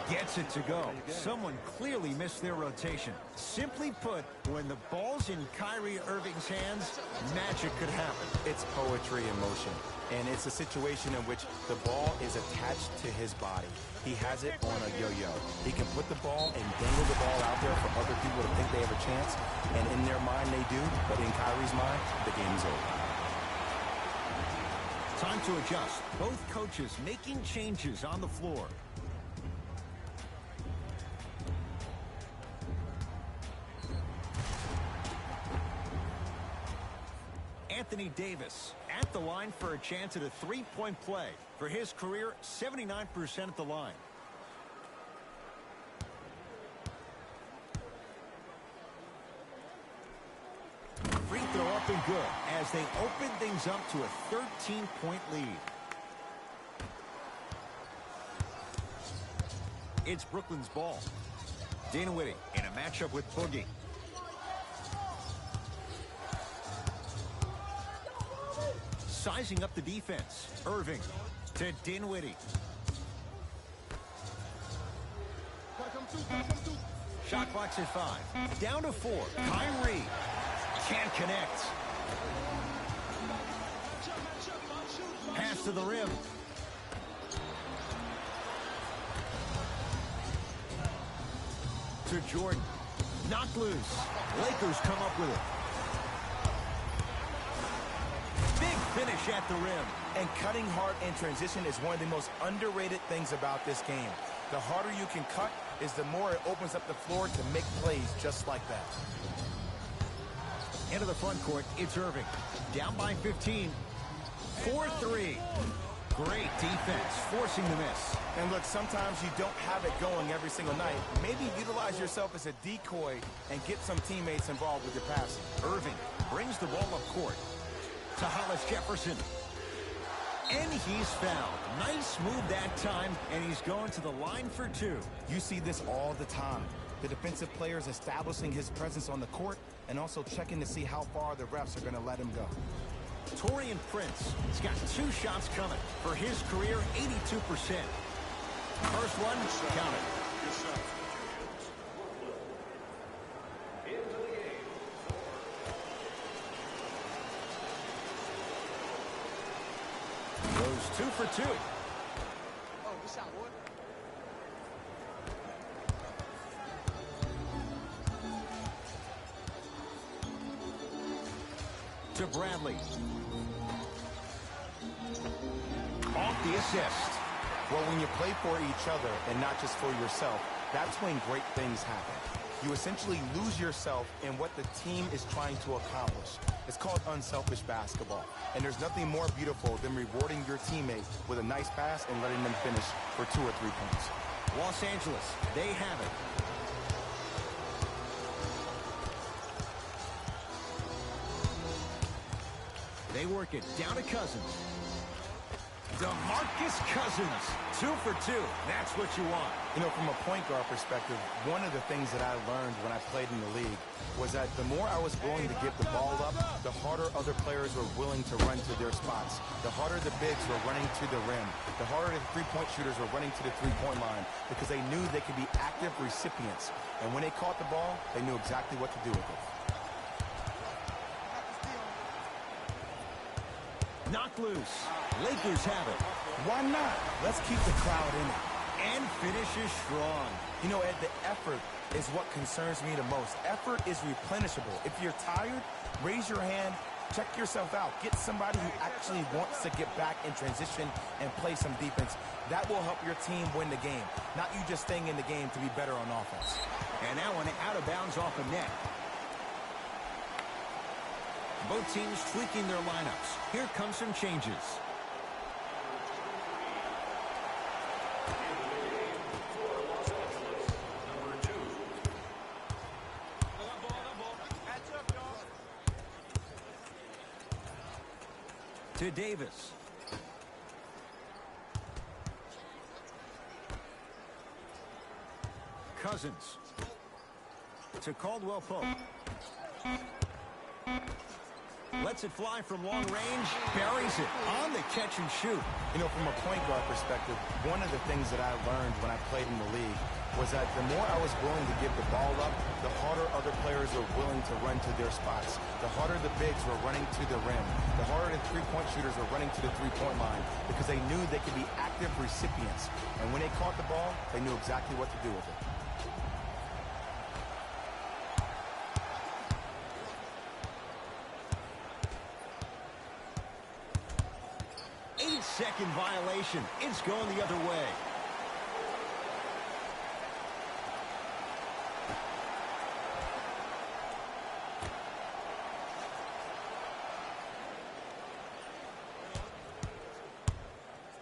Gets it to go. Someone clearly missed their rotation. Simply put, when the ball's in Kyrie Irving's hands, magic could happen. It's poetry in motion, and it's a situation in which the ball is attached to his body. He has it on a yo-yo. He can put the ball and dangle the ball out there for other people to think they have a chance, and in their mind they do, but in Kyrie's mind, the game's over. Time to adjust. Both coaches making changes on the floor. Anthony Davis at the line for a chance at a 3-point play. For his career, 79% at the line. free throw up and good as they open things up to a 13-point lead. It's Brooklyn's ball. Dinwiddie in a matchup with Boogie. Sizing up the defense. Irving to Dinwiddie. Shot clock's at 5. Down to 4. Kyrie can't connect. Pass to the rim. To Jordan. Knocked loose. Lakers come up with it. Big finish at the rim. And cutting hard in transition is one of the most underrated things about this game. The harder you can cut is the more it opens up the floor to make plays just like that. Into the front court, it's Irving. Down by 15. 4-3. Great defense, forcing the miss. And look, sometimes you don't have it going every single night. Maybe utilize yourself as a decoy and get some teammates involved with your passing. Irving brings the ball up court to Hollis Jefferson. And he's fouled. Nice move that time, and he's going to the line for 2. You see this all the time. The defensive players establishing his presence on the court and also checking to see how far the refs are going to let him go. Taurean Prince has got 2 shots coming. For his career, 82%. First one, counted. Goes 2 for 2. To Bradley. Off the assist. Well, when you play for each other and not just for yourself, that's when great things happen. You essentially lose yourself in what the team is trying to accomplish. It's called unselfish basketball. And there's nothing more beautiful than rewarding your teammate with a nice pass and letting them finish for 2 or 3 points. Los Angeles, they have it. They work it down to Cousins. DeMarcus Cousins, 2 for 2. That's what you want. You know, from a point guard perspective, one of the things that I learned when I played in the league was that the more I was willing to give the ball up, the harder other players were willing to run to their spots. The harder the bigs were running to the rim. The harder the three-point shooters were running to the three-point line because they knew they could be active recipients. And when they caught the ball, they knew exactly what to do with it. Knocked loose. Lakers have it. Why not? Let's keep the crowd in it. And finishes strong. You know, Ed, the effort is what concerns me the most. Effort is replenishable. If you're tired, raise your hand, check yourself out. Get somebody who actually wants to get back in transition and play some defense. That will help your team win the game, not you just staying in the game to be better on offense. And that one out of bounds off a net. Both teams tweaking their lineups. Here come some changes. To Davis. Cousins. To Caldwell Pope. Lets it fly from long range, buries it on the catch and shoot. You know, from a point guard perspective, one of the things that I learned when I played in the league was that the more I was willing to give the ball up, the harder other players were willing to run to their spots. The harder the bigs were running to the rim. The harder the three-point shooters were running to the three-point line because they knew they could be active recipients. And when they caught the ball, they knew exactly what to do with it. 8-second violation. It's going the other way.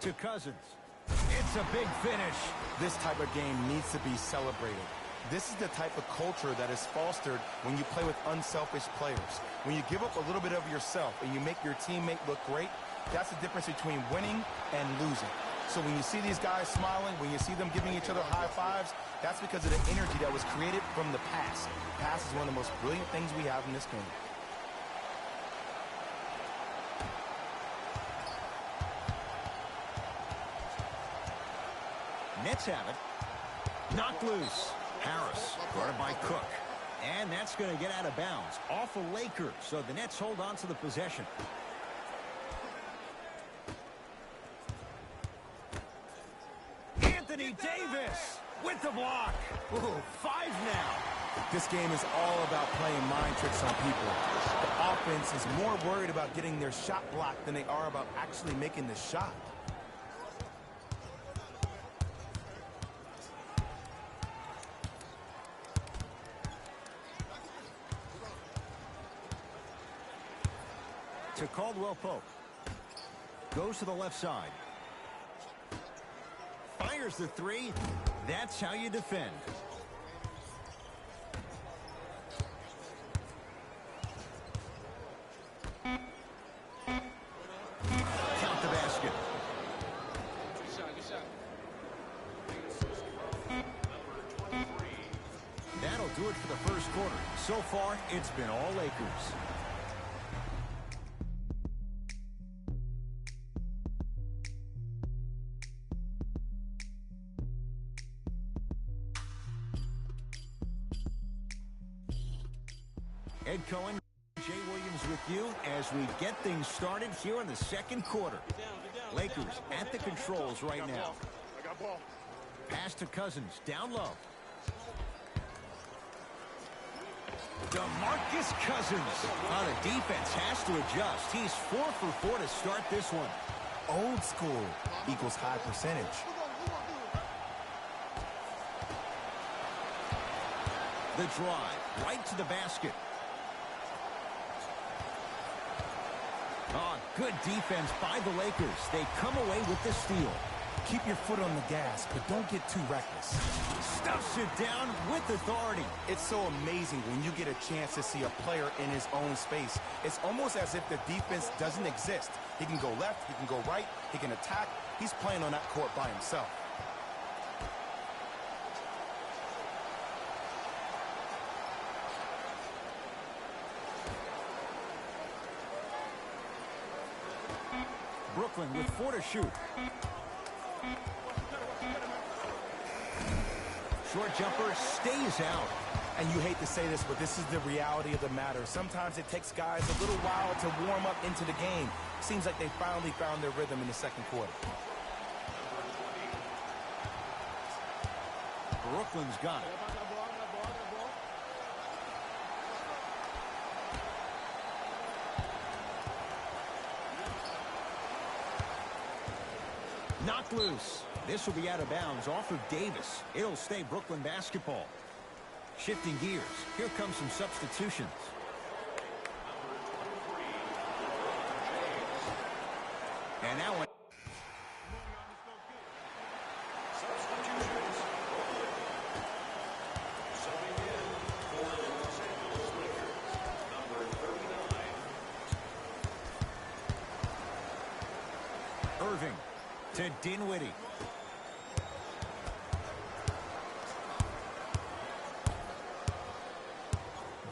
To Cousins. It's a big finish. This type of game needs to be celebrated. This is the type of culture that is fostered when you play with unselfish players. When you give up a little bit of yourself and you make your teammate look great, that's the difference between winning and losing. So when you see these guys smiling, when you see them giving each other high fives, that's because of the energy that was created from the pass. Pass is one of the most brilliant things we have in this game. Nets have it. Knocked loose. Harris, guarded by Cook. And that's going to get out of bounds. Off of Lakers, so the Nets hold on to the possession. Anthony Davis with the block. Ooh, 5 now. This game is all about playing mind tricks on people. The offense is more worried about getting their shot blocked than they are about actually making the shot. To Caldwell Pope. Goes to the left side. Fires the 3. That's how you defend. Count the basket. Good shot, good shot. That'll do it for the first quarter. So far, it's been all Lakers. Ed Cohen, Jay Williams with you as we get things started here in the second quarter. Lakers at the controls right now. I got ball. Pass to Cousins, down low. DeMarcus Cousins. Oh, the defense has to adjust. He's 4 for 4 to start this one. Old school equals high percentage. The drive, right to the basket. Oh, good defense by the Lakers. They come away with the steal. Keep your foot on the gas, but don't get too reckless. Stuffs it down with authority. It's so amazing when you get a chance to see a player in his own space. It's almost as if the defense doesn't exist. He can go left, he can go right, he can attack. He's playing on that court by himself. Brooklyn with 4 to shoot. Short jumper stays out. And you hate to say this, but this is the reality of the matter. Sometimes it takes guys a little while to warm up into the game. Seems like they finally found their rhythm in the second quarter. Brooklyn's got it. Knocked loose. This will be out of bounds off of Davis. It'll stay Brooklyn basketball. Shifting gears. Here comes some substitutions. And now one. Substitutions. Subbing in for the Los Angeles Lakers, number 39. Irving to Dinwiddie.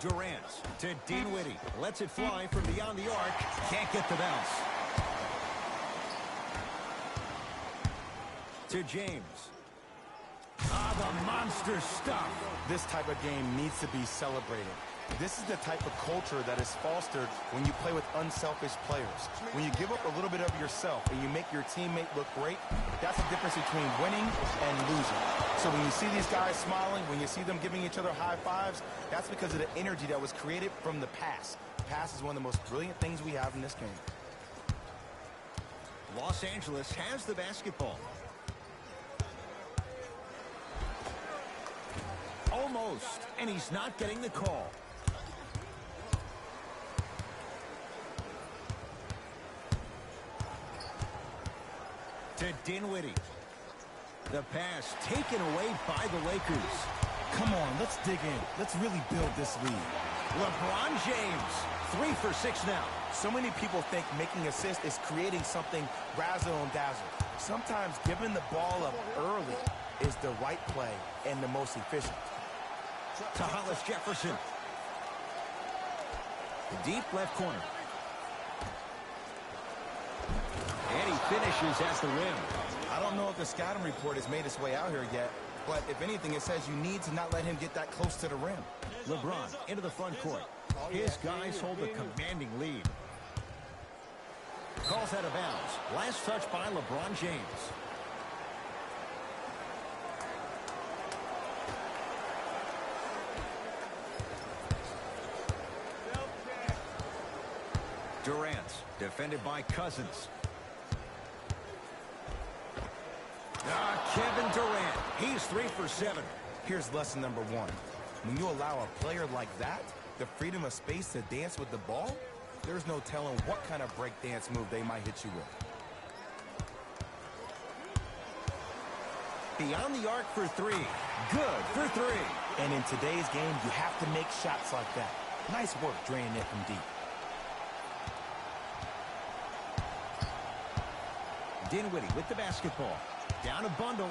Durant to Dinwiddie. Lets it fly from beyond the arc. Can't get the bounce. To James. Ah, the monster stuff. This type of game needs to be celebrated. This is the type of culture that is fostered when you play with unselfish players. When you give up a little bit of yourself and you make your teammate look great, that's the difference between winning and losing. So when you see these guys smiling, when you see them giving each other high fives, that's because of the energy that was created from the pass. Pass is one of the most brilliant things we have in this game. Los Angeles has the basketball. Almost, and he's not getting the call. To Dinwiddie. The pass taken away by the Lakers. Come on, let's dig in. Let's really build this lead. LeBron James, 3 for 6 now. So many people think making assists is creating something razzle and dazzle. Sometimes giving the ball up early is the right play and the most efficient. To Hollis Jefferson. The deep left corner. And he finishes at the rim. I don't know if the scouting report has made its way out here yet, but if anything, it says you need to not let him get that close to the rim. LeBron into the front court. His guys hold a commanding lead. Calls out of bounds. Last touch by LeBron James. Durant, defended by Cousins. Kevin Durant, he's 3 for 7. Here's lesson number 1. When you allow a player like that the freedom of space to dance with the ball, there's no telling what kind of break dance move they might hit you with. Beyond the arc for 3. Good for 3. And in today's game, you have to make shots like that. Nice work draining it from deep. Dinwiddie with the basketball. Down a bundle.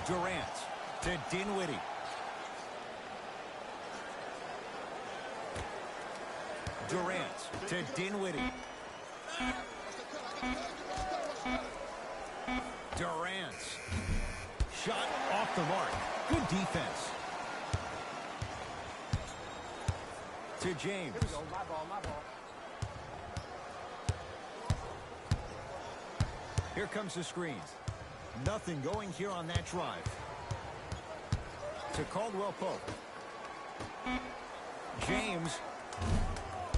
Durant to Dinwiddie. Durant to Dinwiddie. Durant. Shot off the mark. Good defense. To James. Here we go. My ball, my ball. Here comes the screen. Nothing going here on that drive. To Caldwell Pope. James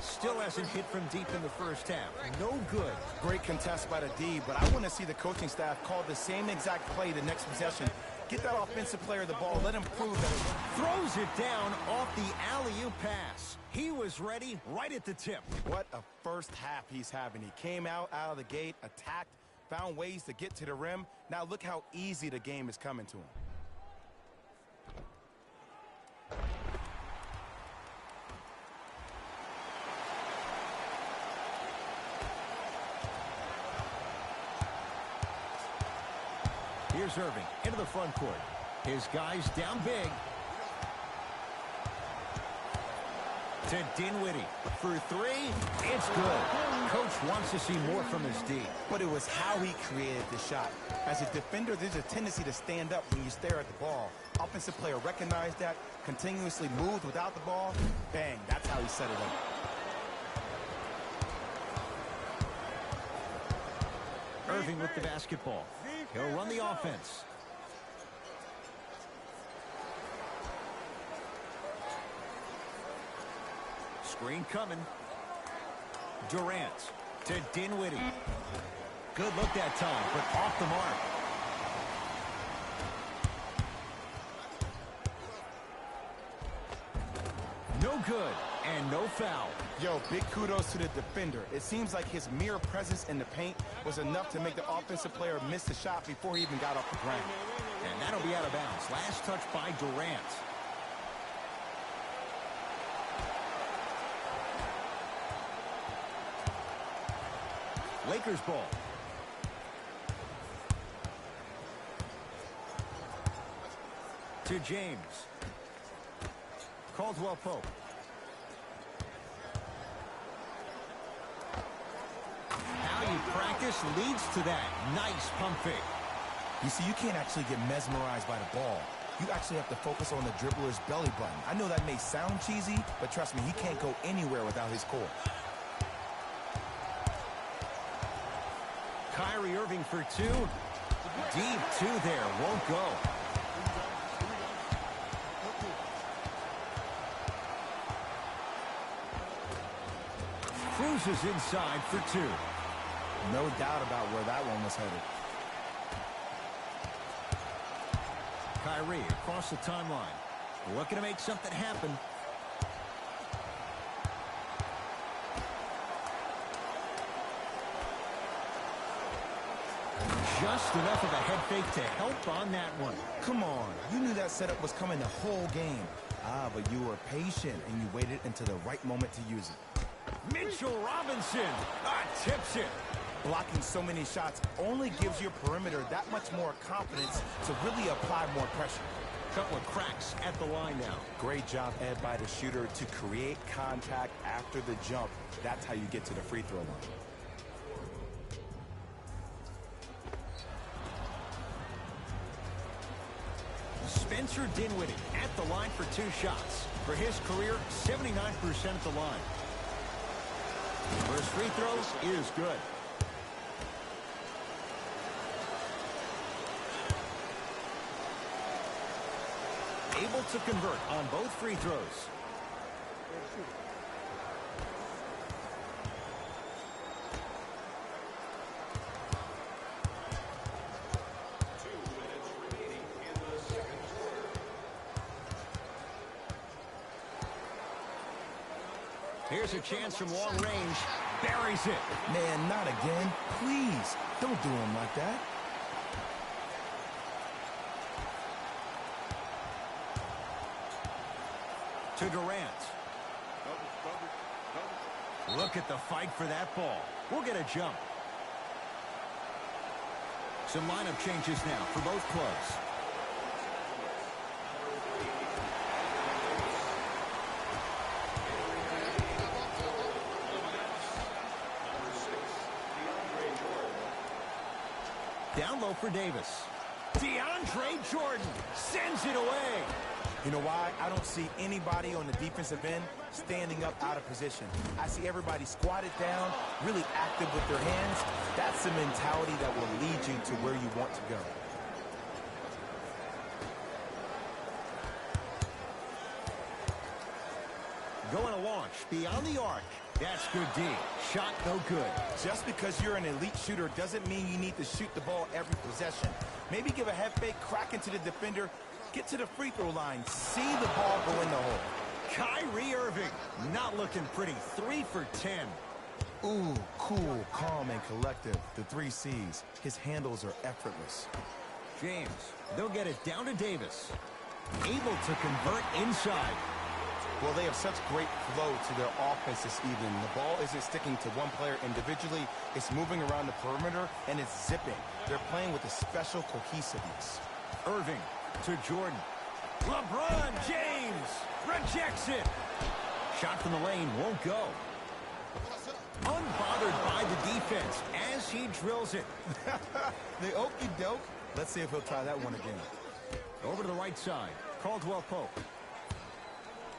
still hasn't hit from deep in the first half. No good. Great contest by the D, but I want to see the coaching staff call the same exact play the next possession. Get that offensive player the ball. Let him prove that. Throws it down off the alley-oop pass. He was ready right at the tip. What a first half he's having. He came out of the gate, attacked, found ways to get to the rim. Now look how easy the game is coming to him. Here's Irving into the front court. His guys down big. To Dinwiddie for 3. It's good. Coach wants to see more from his D. But it was how he created the shot. As a defender, there's a tendency to stand up when you stare at the ball. Offensive player recognized that, continuously moved without the ball. Bang, that's how he set it up. Irving with the basketball. He'll run the offense. Screen coming. Durant to Dinwiddie. Good look that time, but off the mark. No good, and no foul. Yo, big kudos to the defender. It seems like his mere presence in the paint was enough to make the offensive player miss the shot before he even got off the ground. And that'll be out of bounds. Last touch by Durant. Lakers ball. To James. Caldwell Pope. How you practice leads to that. Nice pump fake. You see, you can't actually get mesmerized by the ball. You actually have to focus on the dribbler's belly button. I know that may sound cheesy, but trust me, he can't go anywhere without his core. Kyrie Irving for 2. Deep 2 there. Won't go. Cruises inside for 2. No doubt about where that one was headed. Kyrie across the timeline. Looking to make something happen. Just enough of a head fake to help on that one. Come on, you knew that setup was coming the whole game. But you were patient and you waited until the right moment to use it. Mitchell Robinson tips it. Blocking so many shots only gives your perimeter that much more confidence to really apply more pressure. Couple of cracks at the line now. Great job, Ed, by the shooter to create contact after the jump. That's how you get to the free throw line. Spencer Dinwiddie at the line for 2 shots. For his career, 79% at the line. First free throw is good. Able to convert on both free throws. Here's a chance from long range. Buries it. Man, not again. Please, don't do him like that. To Durant. Look at the fight for that ball. We'll get a jump. Some lineup changes now for both clubs. Down low for Davis. DeAndre Jordan sends it away. You know why? I don't see anybody on the defensive end standing up out of position. I see everybody squatted down, really active with their hands. That's the mentality that will lead you to where you want to go. Going to launch beyond the arc. That's good D. Shot no good. Just because you're an elite shooter doesn't mean you need to shoot the ball every possession. Maybe give a head fake, crack into the defender, get to the free throw line, see the ball go in the hole. Kyrie Irving, not looking pretty. 3 for 10. Ooh, cool, calm, and collective. The 3 C's. His handles are effortless. James, they'll get it down to Davis. Able to convert inside. Well, they have such great flow to their offense this evening. The ball isn't sticking to one player individually. It's moving around the perimeter, and it's zipping. They're playing with a special cohesiveness. Irving to Jordan. LeBron James rejects it. Shot from the lane won't go. Unbothered by the defense as he drills it. The okey doke. Let's see if he'll try that one again. Over to the right side. Caldwell Pope.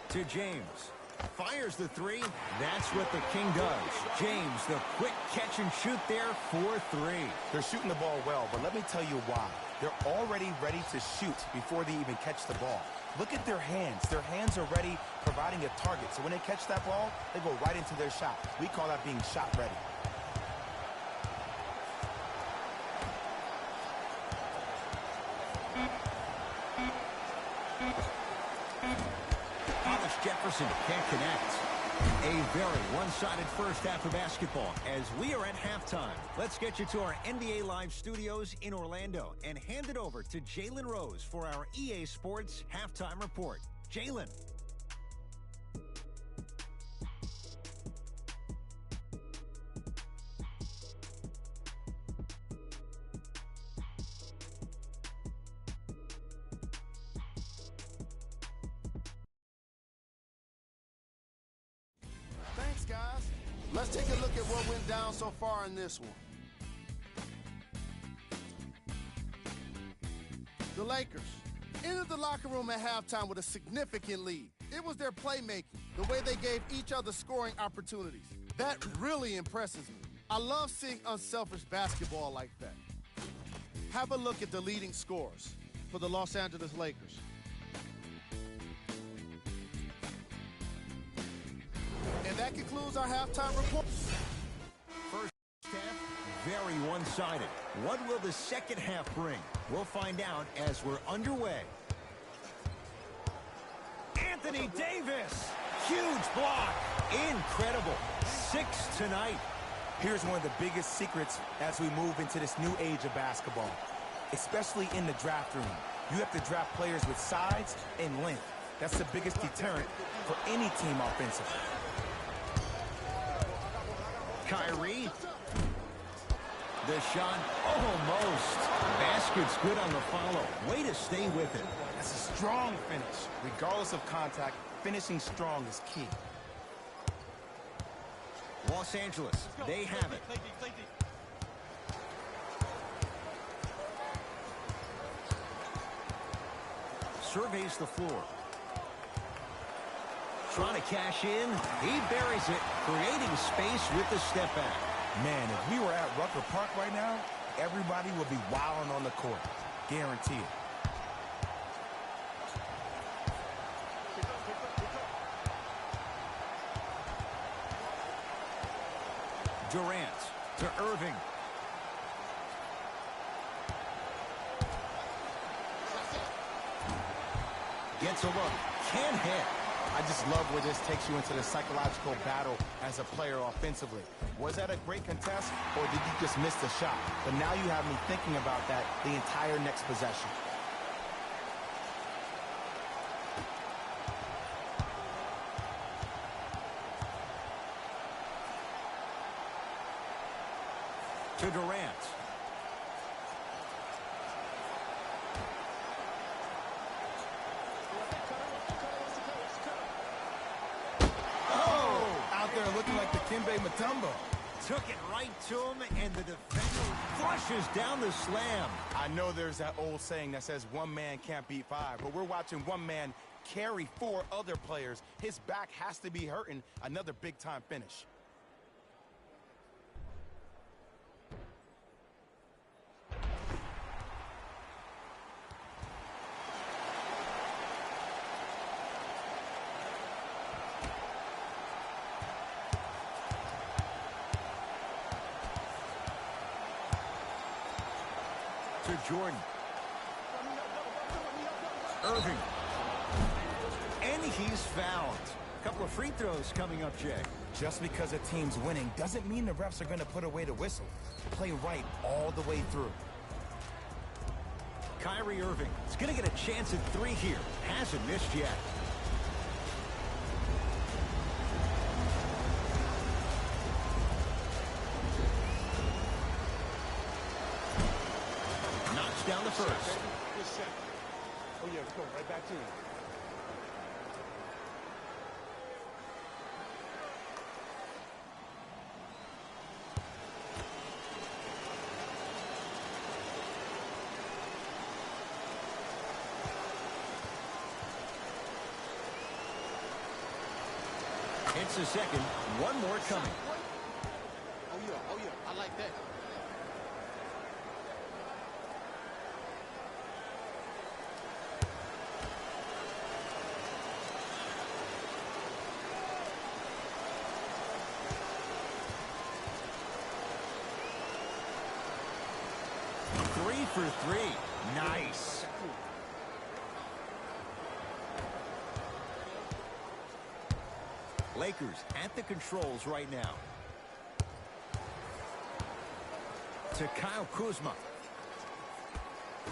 To James. Fires the 3. That's what the King does. James, the quick catch and shoot there for 3. They're shooting the ball well, but let me tell you why. They're already ready to shoot before they even catch the ball. Look at their hands. Their hands are ready, providing a target. So when they catch that ball, they go right into their shot. We call that being shot ready. Hollis Jefferson can't connect. A very one-sided first half of basketball as we are at halftime. Let's get you to our NBA Live studios in Orlando and hand it over to Jalen Rose for our EA Sports Halftime Report. Jalen. Thanks, guys. Let's take a look at what went down so far in this one. The Lakers entered the locker room at halftime with a significant lead. It was their playmaking, the way they gave each other scoring opportunities. That really impresses me. I love seeing unselfish basketball like that. Have a look at the leading scorers for the Los Angeles Lakers. And that concludes our halftime report. First half, very one-sided. What will the second half bring? We'll find out as we're underway. Anthony Davis, huge block. Incredible. 6 tonight. Here's one of the biggest secrets as we move into this new age of basketball, especially in the draft room. You have to draft players with size and length. That's the biggest deterrent for any team offensively. Kyrie. The shot, almost. Basket's good on the follow. Way to stay with it. That's a strong finish. Regardless of contact, finishing strong is key. Los Angeles, they have it. Surveys the floor. Trying to cash in. He buries it, creating space with the step back. Man, if we were at Rucker Park right now, everybody would be wilding on the court. Guarantee it. Durant to Irving. Gets a look. Can't hit. I just love where this takes you into the psychological battle as a player offensively. Was that a great contest, or did you just miss the shot? But now you have me thinking about that the entire next possession. To Durant. Out there looking like the Kimbe Mutombo. Took it right to him, and the defender flushes down the slam. I know there's that old saying that says one man can't beat five, but we're watching one man carry four other players. His back has to be hurting. Another big-time finish. To Jordan. Irving. And he's fouled. A couple of free throws coming up, Jay. Just because a team's winning doesn't mean the refs are going to put away the whistle. Play right all the way through. Kyrie Irving is going to get a chance at three here. Hasn't missed yet. Knocks down the first. Oh, yeah, let's go right back to you. It's the second. One more coming. Oh, yeah, I like that. Three for three. Nice. Lakers at the controls right now. To Kyle Kuzma.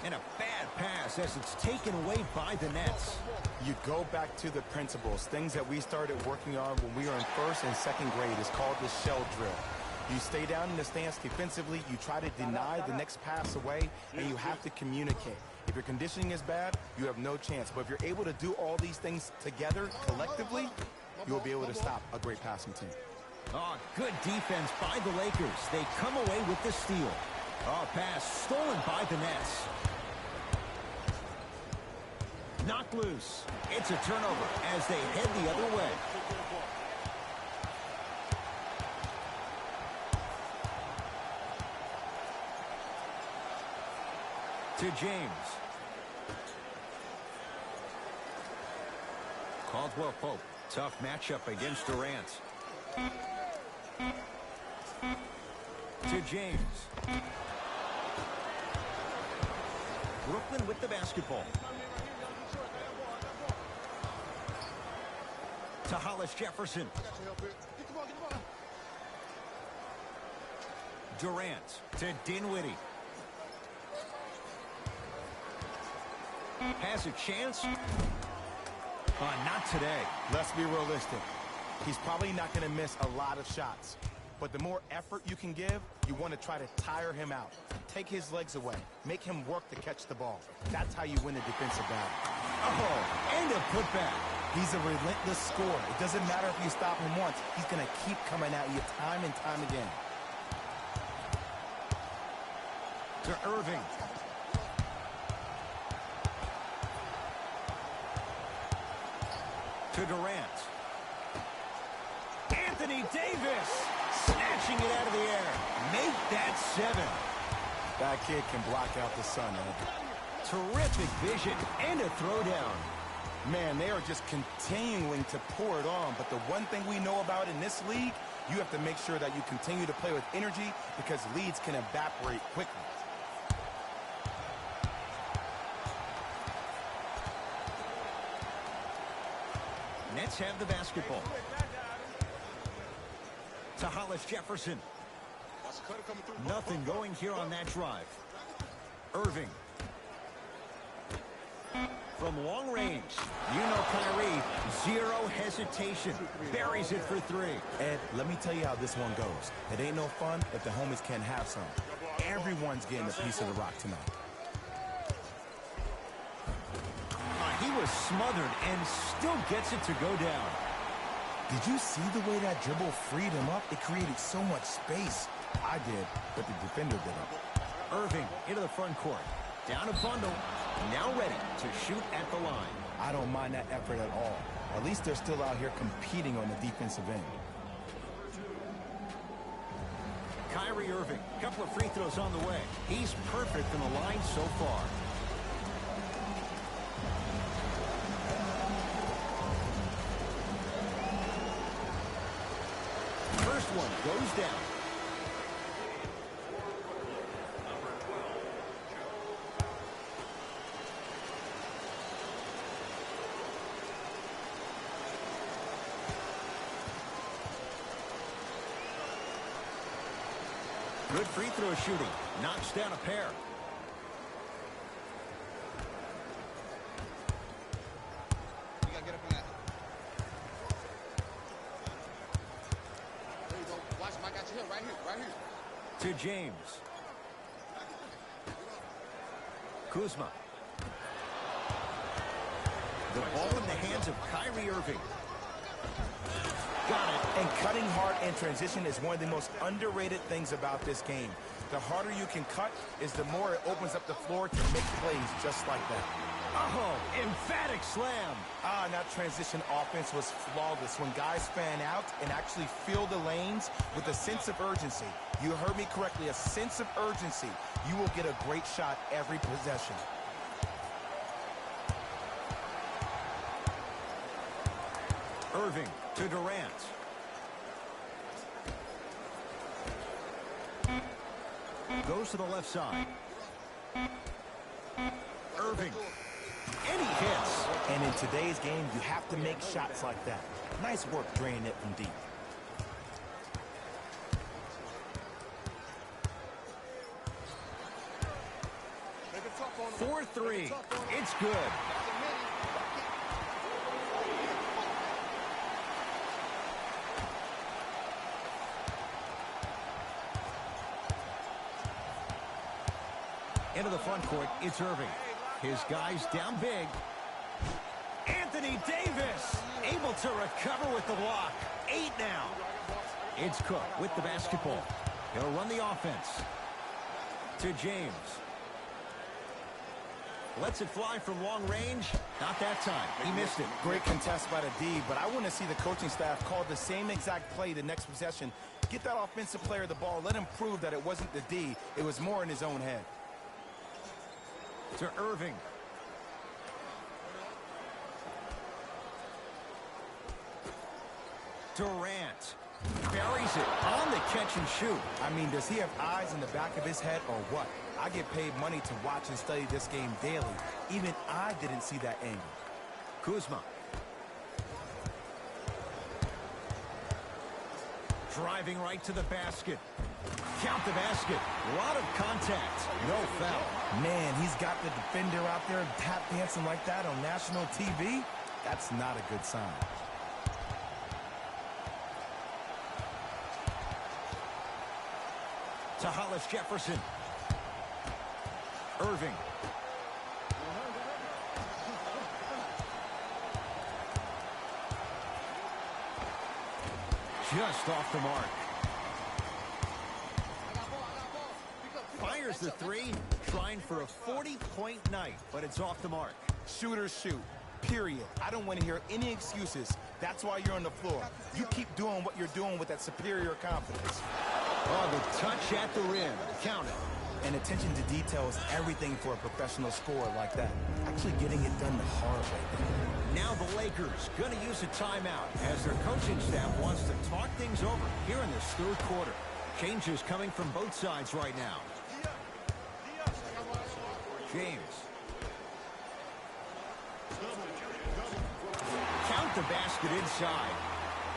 And a bad pass as it's taken away by the Nets. You go back to the principles, things that we started working on when we were in first and second grade. It's called the shell drill. You stay down in the stance defensively, you try to deny the next pass away, and you have to communicate. If your conditioning is bad, you have no chance. But if you're able to do all these things together, collectively, you will be able to stop a great passing team. Oh, good defense by the Lakers. They come away with the steal. Oh, pass stolen by the Nets. Knocked loose. It's a turnover as they head the other way. To James. Caldwell Pope. Tough matchup against Durant. To James. Brooklyn with the basketball. To Hollis Jefferson. Durant to Dinwiddie. Has a chance. Not today. Let's be realistic. He's probably not going to miss a lot of shots. But the more effort you can give, you want to try to tire him out. Take his legs away. Make him work to catch the ball. That's how you win a defensive battle. Oh, and a putback. He's a relentless scorer. It doesn't matter if you stop him once. He's going to keep coming at you time and time again. To Irving. To Durant. Anthony Davis snatching it out of the air. Make that 7. That kid can block out the sun, man. Terrific vision and a throwdown. Man, they are just continuing to pour it on. But the one thing we know about in this league, you have to make sure that you continue to play with energy because leads can evaporate quickly. Nets have the basketball. To Hollis Jefferson. Nothing going here on that drive. Irving. From long range, you know Kyrie, zero hesitation. Buries it for 3. Ed, let me tell you how this one goes. It ain't no fun if the homies can't have some. Everyone's getting a piece of the rock tonight. He was smothered and still gets it to go down. Did you see the way that dribble freed him up? It created so much space. I did, but the defender didn't. Irving into the front court. Down a bundle. Now ready to shoot at the line. I don't mind that effort at all. At least they're still out here competing on the defensive end. Kyrie Irving, couple of free throws on the way. He's perfect from the line so far. First one goes down. Good free throw shooting. Knocks down a pair. You gotta get up in that. There you go. Watch him. I got you here. Right here. Right here. To James. Kuzma. The ball in the hands of Kyrie Irving. Got it. And cutting hard in transition is one of the most underrated things about this game. The harder you can cut is the more it opens up the floor to make plays just like that. Oh, emphatic slam. And that transition offense was flawless when guys fan out and actually fill the lanes with a sense of urgency. You heard me correctly, a sense of urgency. You will get a great shot every possession. Irving to Durant. Goes to the left side. Irving. And he hits. And in today's game, you have to make shots like that. Nice work draining it from deep. Make it tough on him. 4-3. It's good. Into the front court, it's Irving. His guys down big. Anthony Davis able to recover with the block. 8 now. It's Cook with the basketball. He'll run the offense. To James. Lets it fly from long range. Not that time. He missed it. Great contest by the D, but I want to see the coaching staff call the same exact play the next possession. Get that offensive player the ball. Let him prove that it wasn't the D. It was more in his own head. To Irving. Durant. Buries it on the catch and shoot. I mean, does he have eyes in the back of his head or what? I get paid money to watch and study this game daily. Even I didn't see that angle. Kuzma. Driving right to the basket. count the basket. A lot of contact. No foul. Man, he's got the defender out there tap dancing like that on national TV. That's not a good sign. To Hollis Jefferson. Irving. Just off the mark. Fires the three, trying for a 40-point night, but it's off the mark. Shooters shoot, period. I don't want to hear any excuses. That's why you're on the floor. You keep doing what you're doing with that superior confidence. Oh, the touch at the rim. Count it. And attention to detail is everything for a professional scorer like that. Actually getting it done the hard way. Now the Lakers going to use a timeout as their coaching staff wants to talk things over here in this third quarter. Changes coming from both sides right now. James. Count the basket inside.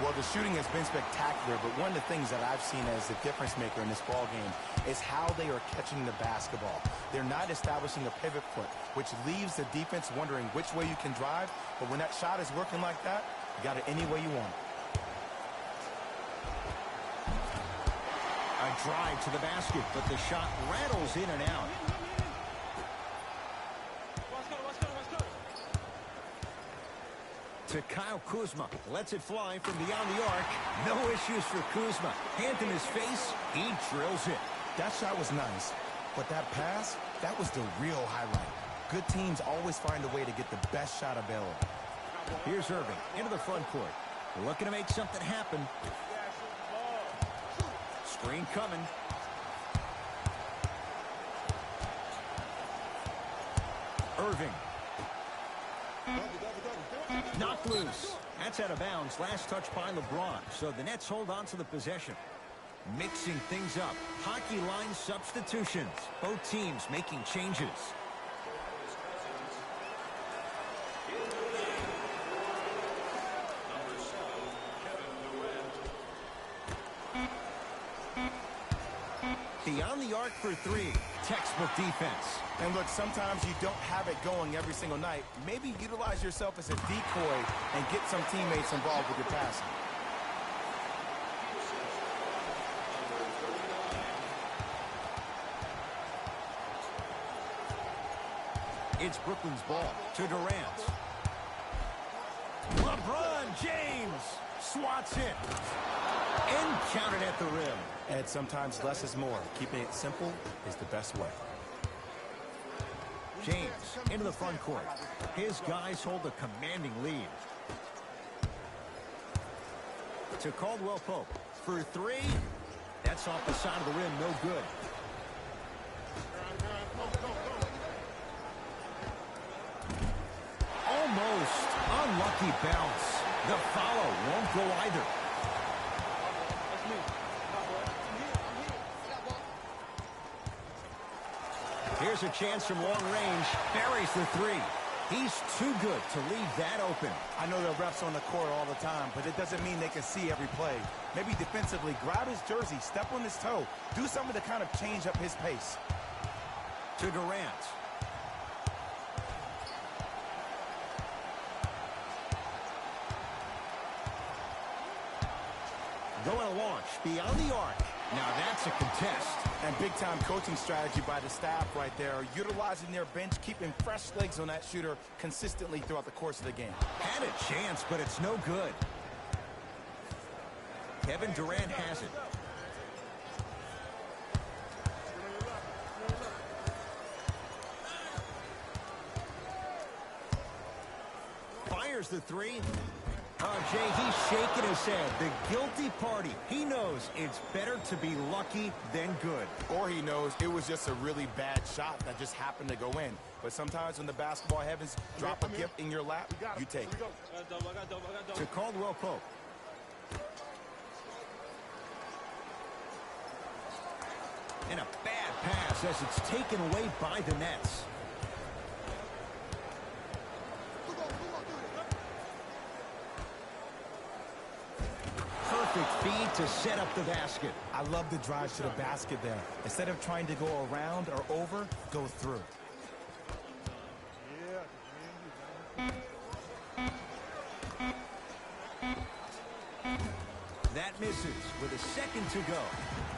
Well, the shooting has been spectacular, but one of the things that I've seen as the difference maker in this ball game is how they are catching the basketball. They're not establishing a pivot foot, which leaves the defense wondering which way you can drive, but when that shot is working like that, you got it any way you want. A drive to the basket, but the shot rattles in and out. To Kyle Kuzma, lets it fly from beyond the arc. No issues for Kuzma. Hand in his face, he drills it. That shot was nice, but that pass, that was the real highlight. Good teams always find a way to get the best shot available. Here's Irving into the front court. Looking to make something happen. Screen coming. Irving. Knocked loose. That's out of bounds. Last touch by LeBron. So the Nets hold on to the possession. Mixing things up. Hockey line substitutions. Both teams making changes. Beyond the arc for three. Textbook defense. And look, sometimes you don't have it going every single night. Maybe utilize yourself as a decoy and get some teammates involved with your passing. It's Brooklyn's ball to Durant. LeBron James swats it. And counted at the rim. And sometimes less is more. Keeping it simple is the best way. James into the front court. His guys hold a commanding lead. To Caldwell Pope for three. That's off the side of the rim, no good. Almost unlucky bounce. The follow won't go either. Here's a chance from long range. Buries the three. He's too good to leave that open. I know there are refs on the court all the time, but it doesn't mean they can see every play. Maybe defensively, grab his jersey, step on his toe, do something to kind of change up his pace. To Durant. Going to launch beyond the arc. Now that's a contest. And big-time coaching strategy by the staff right there, utilizing their bench, keeping fresh legs on that shooter consistently throughout the course of the game. Had a chance, but it's no good. Kevin Durant has it. Fires the three. Oh, Jay, he's shaking his head. The guilty party. He knows it's better to be lucky than good. Or he knows it was just a really bad shot that just happened to go in. But sometimes when the basketball heavens drop a gift in your lap, you take it. To Caldwell Pope. And a bad pass as it's taken away by the Nets. perfect feed to set up the basket. I love the drive to the basket there. Instead of trying to go around or over, go through. That misses with a second to go.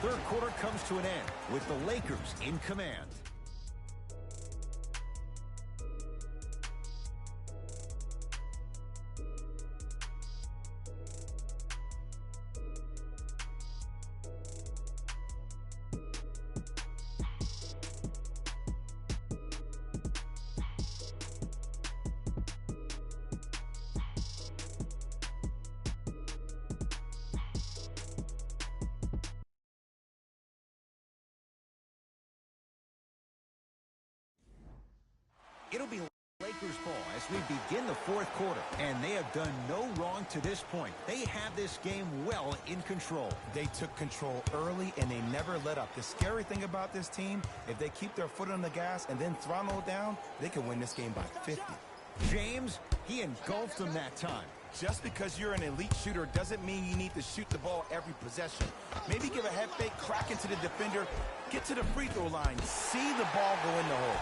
Third quarter comes to an end with the Lakers in command. It'll be Lakers ball as we begin the fourth quarter, and they have done no wrong to this point. They have this game well in control. They took control early, and they never let up. The scary thing about this team, if they keep their foot on the gas and then throttle down, they can win this game by 50. James, he engulfed them that time. Just because you're an elite shooter doesn't mean you need to shoot the ball every possession. Maybe give a head fake, crack into the defender, get to the free throw line, see the ball go in the hole.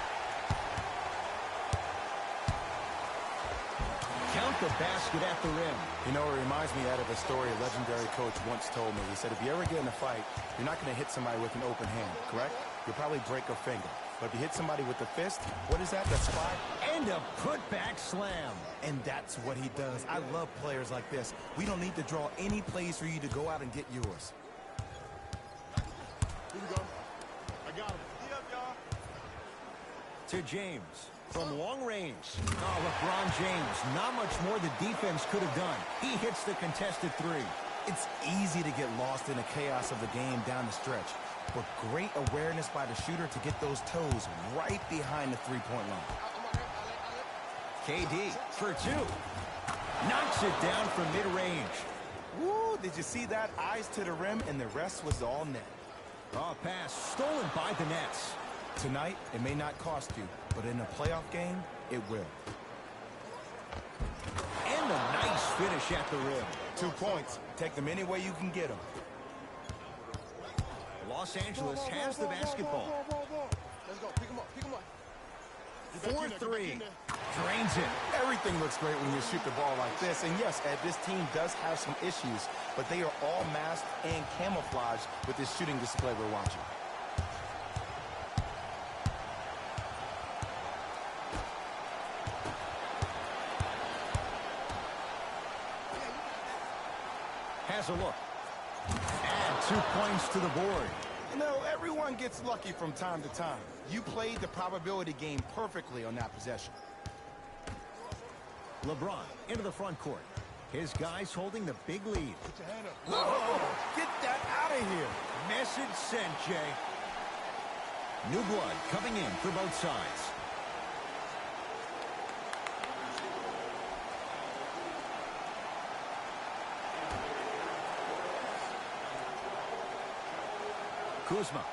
Count the basket at the rim. You know, it reminds me out of a story a legendary coach once told me. He said, if you ever get in a fight, you're not going to hit somebody with an open hand, correct? You'll probably break a finger. But if you hit somebody with the fist, what is that? That's five? And a putback slam. And that's what he does. I love players like this. We don't need to draw any plays for you to go out and get yours. Here we go. I got him. Get up, y'all. To James. From long range. Oh, LeBron James. Not much more the defense could have done. He hits the contested three. It's easy to get lost in the chaos of the game down the stretch. But great awareness by the shooter to get those toes right behind the three-point line. KD for two. Knocks it down from mid-range. Woo, did you see that? Eyes to the rim, and the rest was all net. Oh, pass stolen by the Nets. Tonight, it may not cost you, but in a playoff game, it will. And a nice finish at the rim. 2 points. Take them any way you can get them. Los Angeles has the basketball. Let's go. Pick him up. Pick him up. 4-3. Drains it. Everything looks great when you shoot the ball like this. And yes, Ed, this team does have some issues, but they are all masked and camouflaged with this shooting display we're watching. Has a look. Add 2 points to the board. You know, everyone gets lucky from time to time. You played the probability game perfectly on that possession. LeBron into the front court. His guys holding the big lead. Put your hand up. Whoa! Get that out of here! Message sent, Jay. New blood coming in for both sides. Kuzma.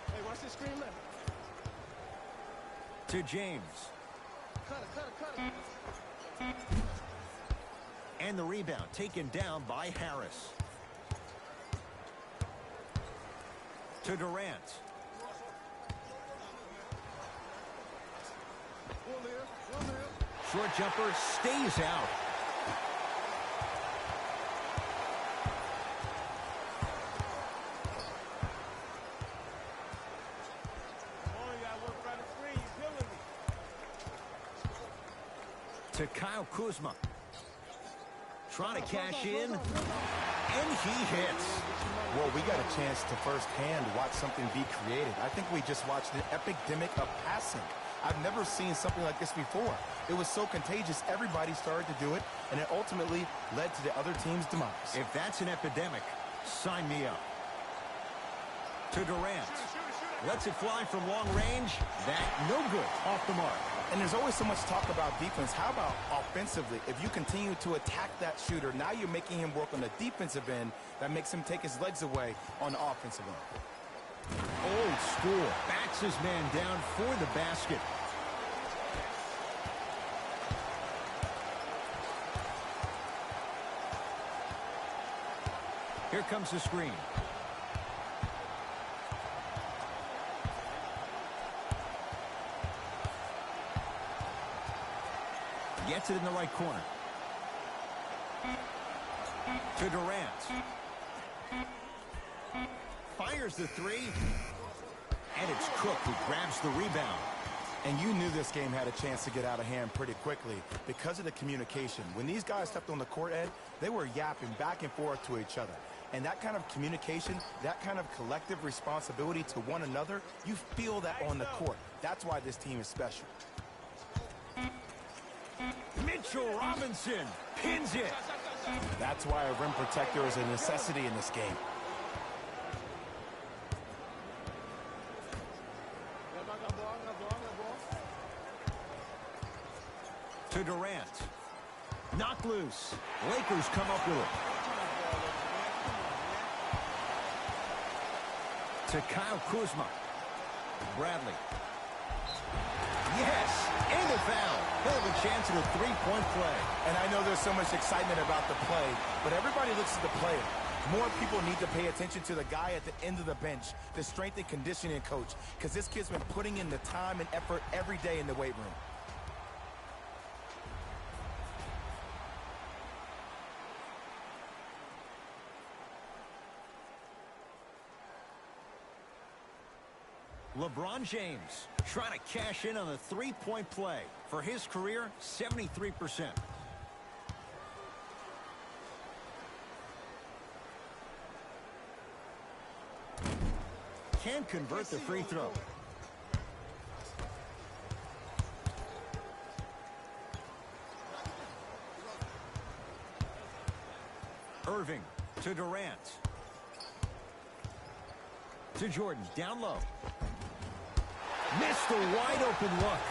Hey, watch this screen left. To James. Cut it. And the rebound taken down by Harris. To Durant. One there. Short jumper stays out. To Kyle Kuzma. Trying to cash in. And he hits. Well, we got a chance to firsthand watch something be created. I think we just watched an epidemic of passing. I've never seen something like this before. It was so contagious, everybody started to do it, and it ultimately led to the other team's demise. If that's an epidemic, sign me up. To Durant. Lets it fly from long range. That no good. Off the mark. And there's always so much talk about defense. How about offensively? If you continue to attack that shooter, now you're making him work on the defensive end. That makes him take his legs away on the offensive end. Old school. Backs his man down for the basket. Here comes the screen. Gets it in the right corner. To Durant. Fires the three. And it's Cook who grabs the rebound. And you knew this game had a chance to get out of hand pretty quickly because of the communication. When these guys stepped on the court, Ed, they were yapping back and forth to each other. And that kind of communication, that kind of collective responsibility to one another, you feel that on the court. That's why this team is special. Mitchell Robinson pins it. That's why a rim protector is a necessity in this game. To Durant. Knocked loose. Lakers come up with it. To Kyle Kuzma. Bradley. Yes, and a foul. He'll have a chance at a three-point play. And I know there's so much excitement about the play, but everybody looks at the player. More people need to pay attention to the guy at the end of the bench, the strength and conditioning coach, because this kid's been putting in the time and effort every day in the weight room. LeBron James trying to cash in on the three-point play. For his career, 73%. Can't convert the free throw. Irving to Durant. To Jordan, down low. Missed a wide-open look.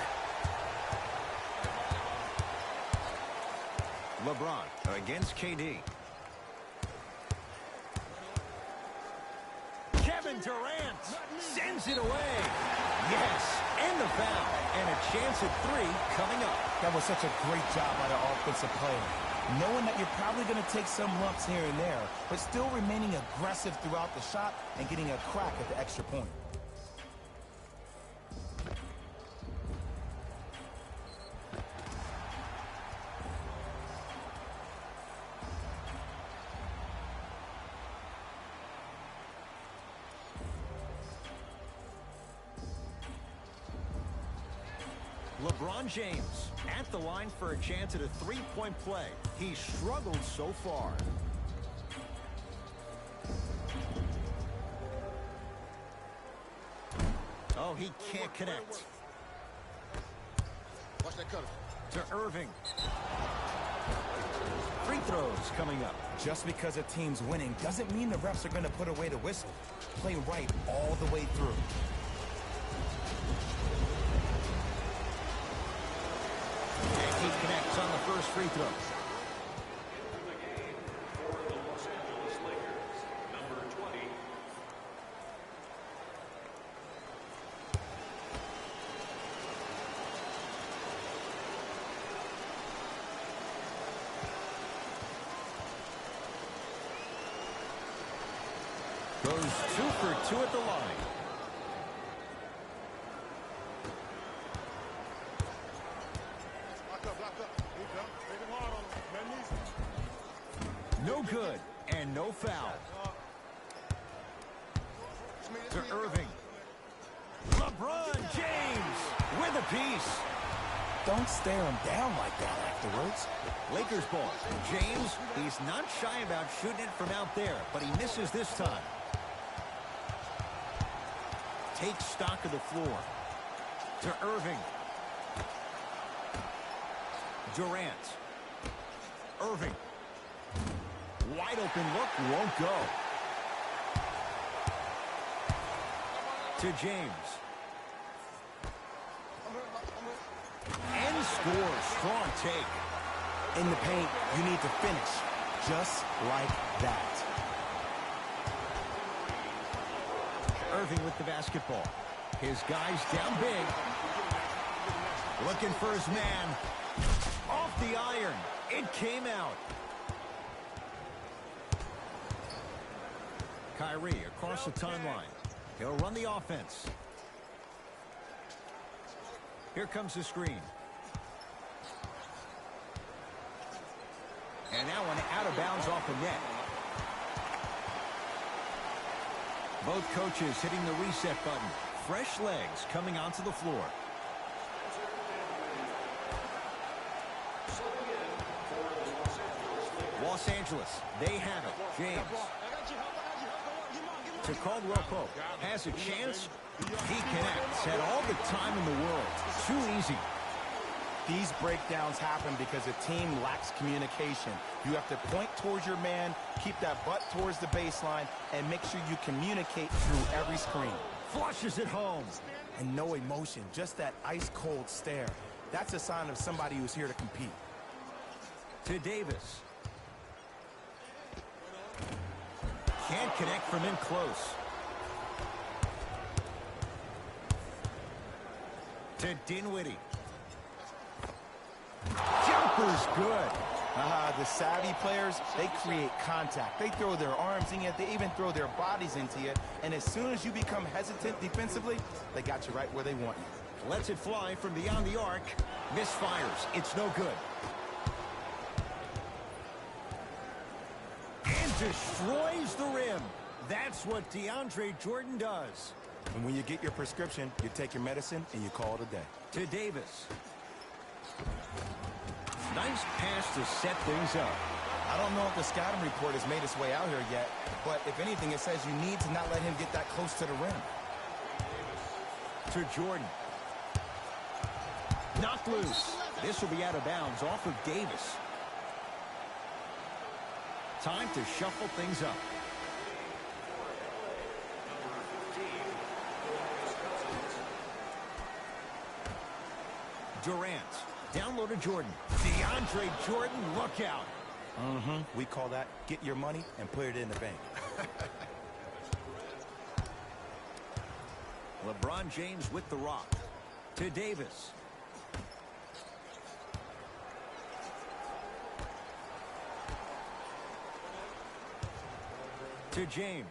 LeBron against KD. Kevin Durant sends it away. Yes, and the foul. And a chance at three coming up. That was such a great job by the offensive player. Knowing that you're probably going to take some lumps here and there, but still remaining aggressive throughout the shot and getting a crack at the extra point. LeBron James at the line for a chance at a three-point play. He struggled so far. Oh, he can't connect. Watch that cutter. To Irving. Free throws coming up. Just because a team's winning doesn't mean the refs are going to put away the whistle. Play right all the way through. And he connects on the first free throw. Into the game for the Los Angeles Lakers, number 20. Goes 2 for 2 at the line. Lock up. Here you go. Make it hard on him. No good, and no foul. To Irving. LeBron James with a piece. Don't stare him down like that afterwards. Lakers ball. James, he's not shy about shooting it from out there, but he misses this time. Takes stock of the floor. To Irving. Durant. Irving. Wide open look, won't go. To James. And scores. Strong take. In the paint, you need to finish just like that. Irving with the basketball. His guys down big. Looking for his man. Off the iron. It came out. Kyrie across the timeline. He'll run the offense. Here comes the screen. And that one out of bounds off the net. Both coaches hitting the reset button. Fresh legs coming onto the floor. Los Angeles, they have it. James. To Caldwell Pope. Has a chance. He connects. Had all the time in the world. Too easy. These breakdowns happen because a team lacks communication. You have to point towards your man, keep that butt towards the baseline, and make sure you communicate through every screen. Flushes it home. And no emotion, just that ice-cold stare. That's a sign of somebody who's here to compete. To Davis. Can't connect from in close. To Dinwiddie. Jumper's good. The savvy players, they create contact. They throw their arms in you. They even throw their bodies into you. And as soon as you become hesitant defensively, they got you right where they want you. Lets it fly from beyond the arc. Misfires. It's no good. And destroys the rim. That's what DeAndre Jordan does. And when you get your prescription, you take your medicine and you call it a day. To Davis. Nice pass to set things up. I don't know if the scouting report has made its way out here yet, but if anything, it says you need to not let him get that close to the rim. To Jordan. Knocked loose. This will be out of bounds off of Davis. Time to shuffle things up. Durant. Down low to Jordan. DeAndre Jordan, look out. We call that get your money and put it in the bank. LeBron James with the rock. To Davis. To James.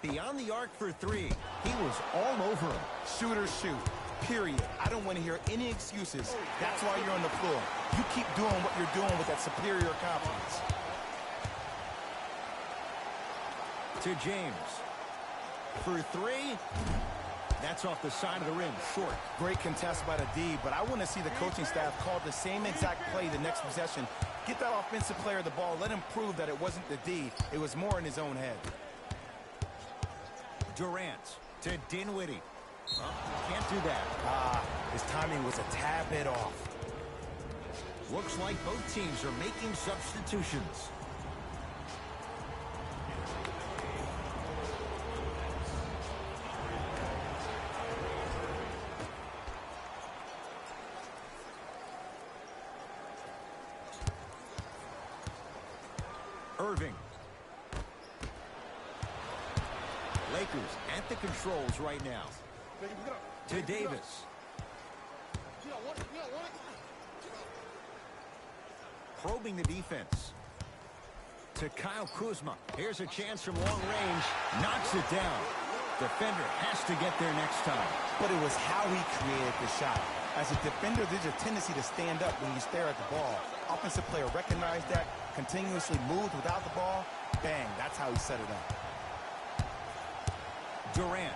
Beyond the arc for three. He was all over him. Shooters shoot. Period. I don't want to hear any excuses. That's why you're on the floor. You keep doing what you're doing with that superior confidence. To James. For three. That's off the side of the rim. Short. Great contest by the D, but I want to see the coaching staff call the same exact play the next possession. Get that offensive player the ball. Let him prove that it wasn't the D. It was more in his own head. Durant. To Dinwiddie. Well, can't do that. His timing was a tad bit off. Looks like both teams are making substitutions. Irving. Lakers at the controls right now. To Davis. Probing the defense. To Kyle Kuzma. Here's a chance from long range. Knocks it down. Defender has to get there next time. But it was how he created the shot. As a defender, there's a tendency to stand up when you stare at the ball. Offensive player recognized that, continuously moved without the ball. Bang, that's how he set it up. Durant.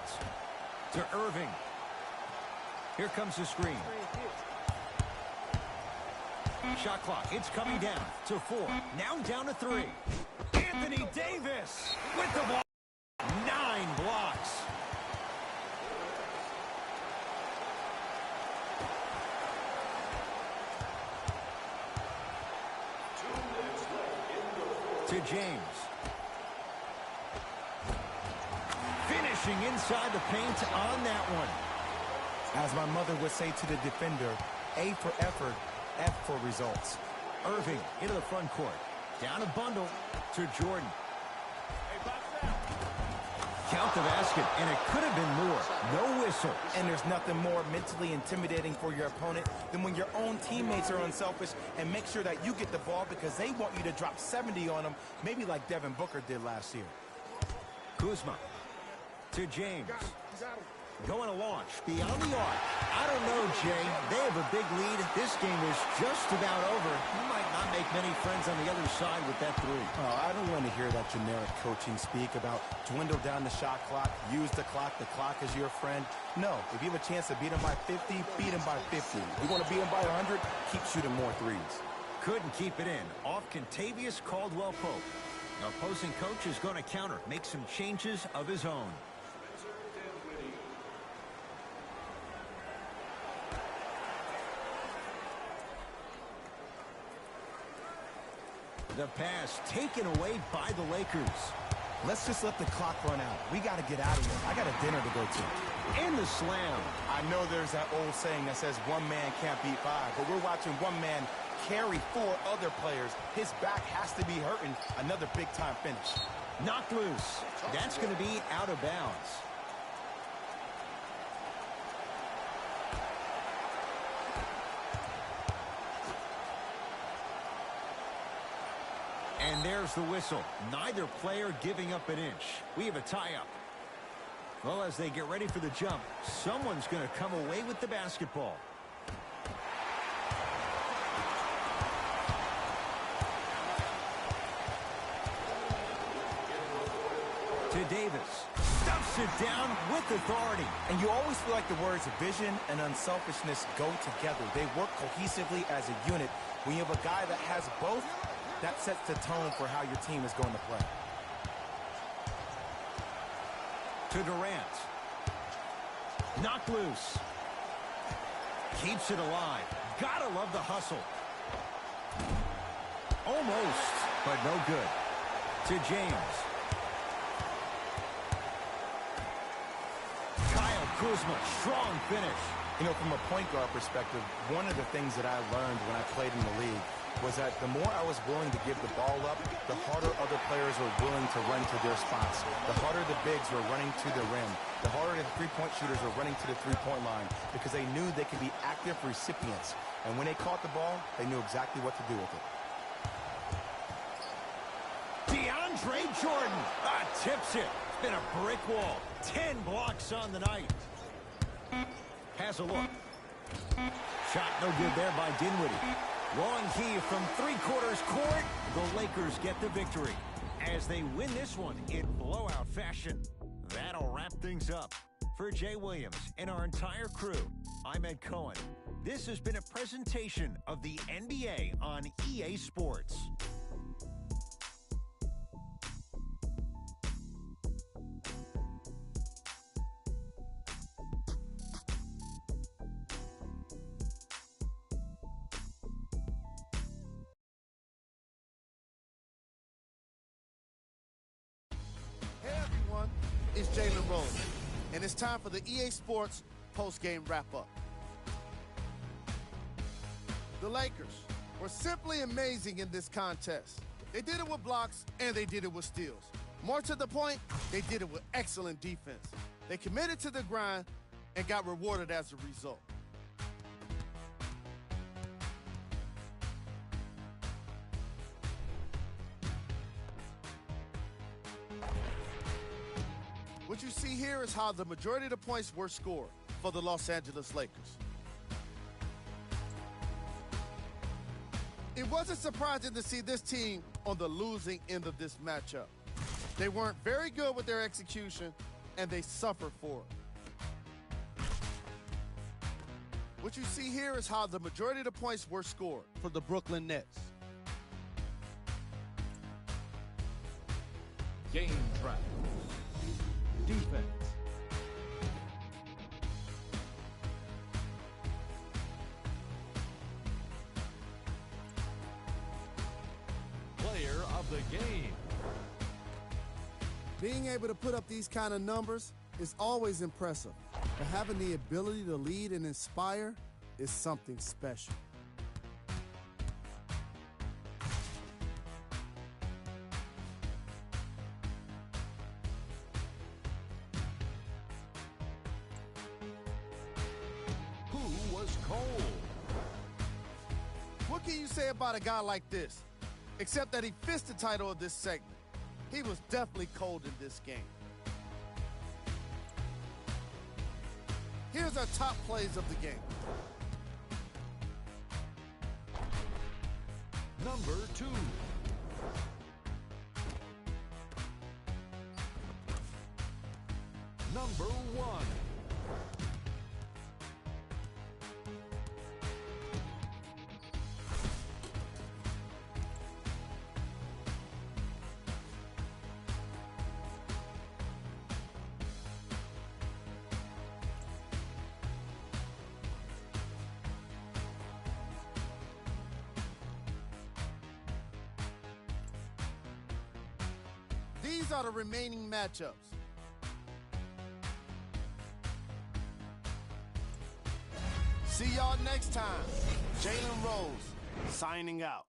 To Irving. Here comes the screen. Shot clock. It's coming down to 4. Now down to 3. Anthony Davis with the ball. 9 blocks. To James. Finishing inside the paint on that one. As my mother would say to the defender, A for effort, F for results. Irving into the front court. Down a bundle to Jordan. Count the basket, and it could have been more. No whistle. And there's nothing more mentally intimidating for your opponent than when your own teammates are unselfish and make sure that you get the ball because they want you to drop 70 on them, maybe like Devin Booker did last year. Kuzma to James. Going to launch beyond the arc. I don't know, Jay. They have a big lead. This game is just about over. You might not make many friends on the other side with that three. Oh, I don't want to hear that generic coaching speak about dwindle down the shot clock, use the clock is your friend. No, if you have a chance to beat them by 50, beat them by 50. If you want to beat them by 100, keep shooting more threes. Couldn't keep it in. Off Contavious Caldwell-Pope. Opposing coach is going to counter, make some changes of his own. The pass taken away by the Lakers. Let's just let the clock run out. We got to get out of here. I got a dinner to go to. And the slam. I know there's that old saying that says one man can't beat five, but we're watching one man carry four other players. His back has to be hurting. Another big-time finish. Knocked loose. That's going to be out of bounds. And there's the whistle. Neither player giving up an inch. We have a tie-up. Well, as they get ready for the jump, someone's going to come away with the basketball. To Davis. Stuffs it down with authority. And you always feel like the words vision and unselfishness go together. They work cohesively as a unit. When you have a guy that has both, that sets the tone for how your team is going to play. To Durant. Knocked loose. Keeps it alive. Gotta love the hustle. Almost, but no good. To James. Kyle Kuzma, strong finish. You know, from a point guard perspective, one of the things that I learned when I played in the league was that the more I was willing to give the ball up, the harder other players were willing to run to their spots. The harder the bigs were running to the rim. The harder the three-point shooters were running to the three-point line because they knew they could be active recipients. And when they caught the ball, they knew exactly what to do with it. DeAndre Jordan tips it. It's been a brick wall. 10 blocks on the night. Has a look. Shot no good there by Dinwiddie. Long heave from three-quarters court. The Lakers get the victory as they win this one in blowout fashion. That'll wrap things up. For Jay Williams and our entire crew, I'm Ed Cohen. This has been a presentation of the NBA on EA Sports. It's Jalen Rose, and it's time for the EA Sports post-game wrap-up. The Lakers were simply amazing in this contest. They did it with blocks, and they did it with steals. More to the point, they did it with excellent defense. They committed to the grind and got rewarded as a result. What you see here is how the majority of the points were scored for the Los Angeles Lakers. It wasn't surprising to see this team on the losing end of this matchup. They weren't very good with their execution, and they suffered for it. What you see here is how the majority of the points were scored for the Brooklyn Nets. Game track. Defense. Player of the game. Being able to put up these kind of numbers is always impressive, but having the ability to lead and inspire is something special. Who was cold? What can you say about a guy like this? Except that he fits the title of this segment. He was definitely cold in this game. Here's our top plays of the game. Number 2. Number 1. These are the remaining matchups. See y'all next time. Jalen Rose, signing out.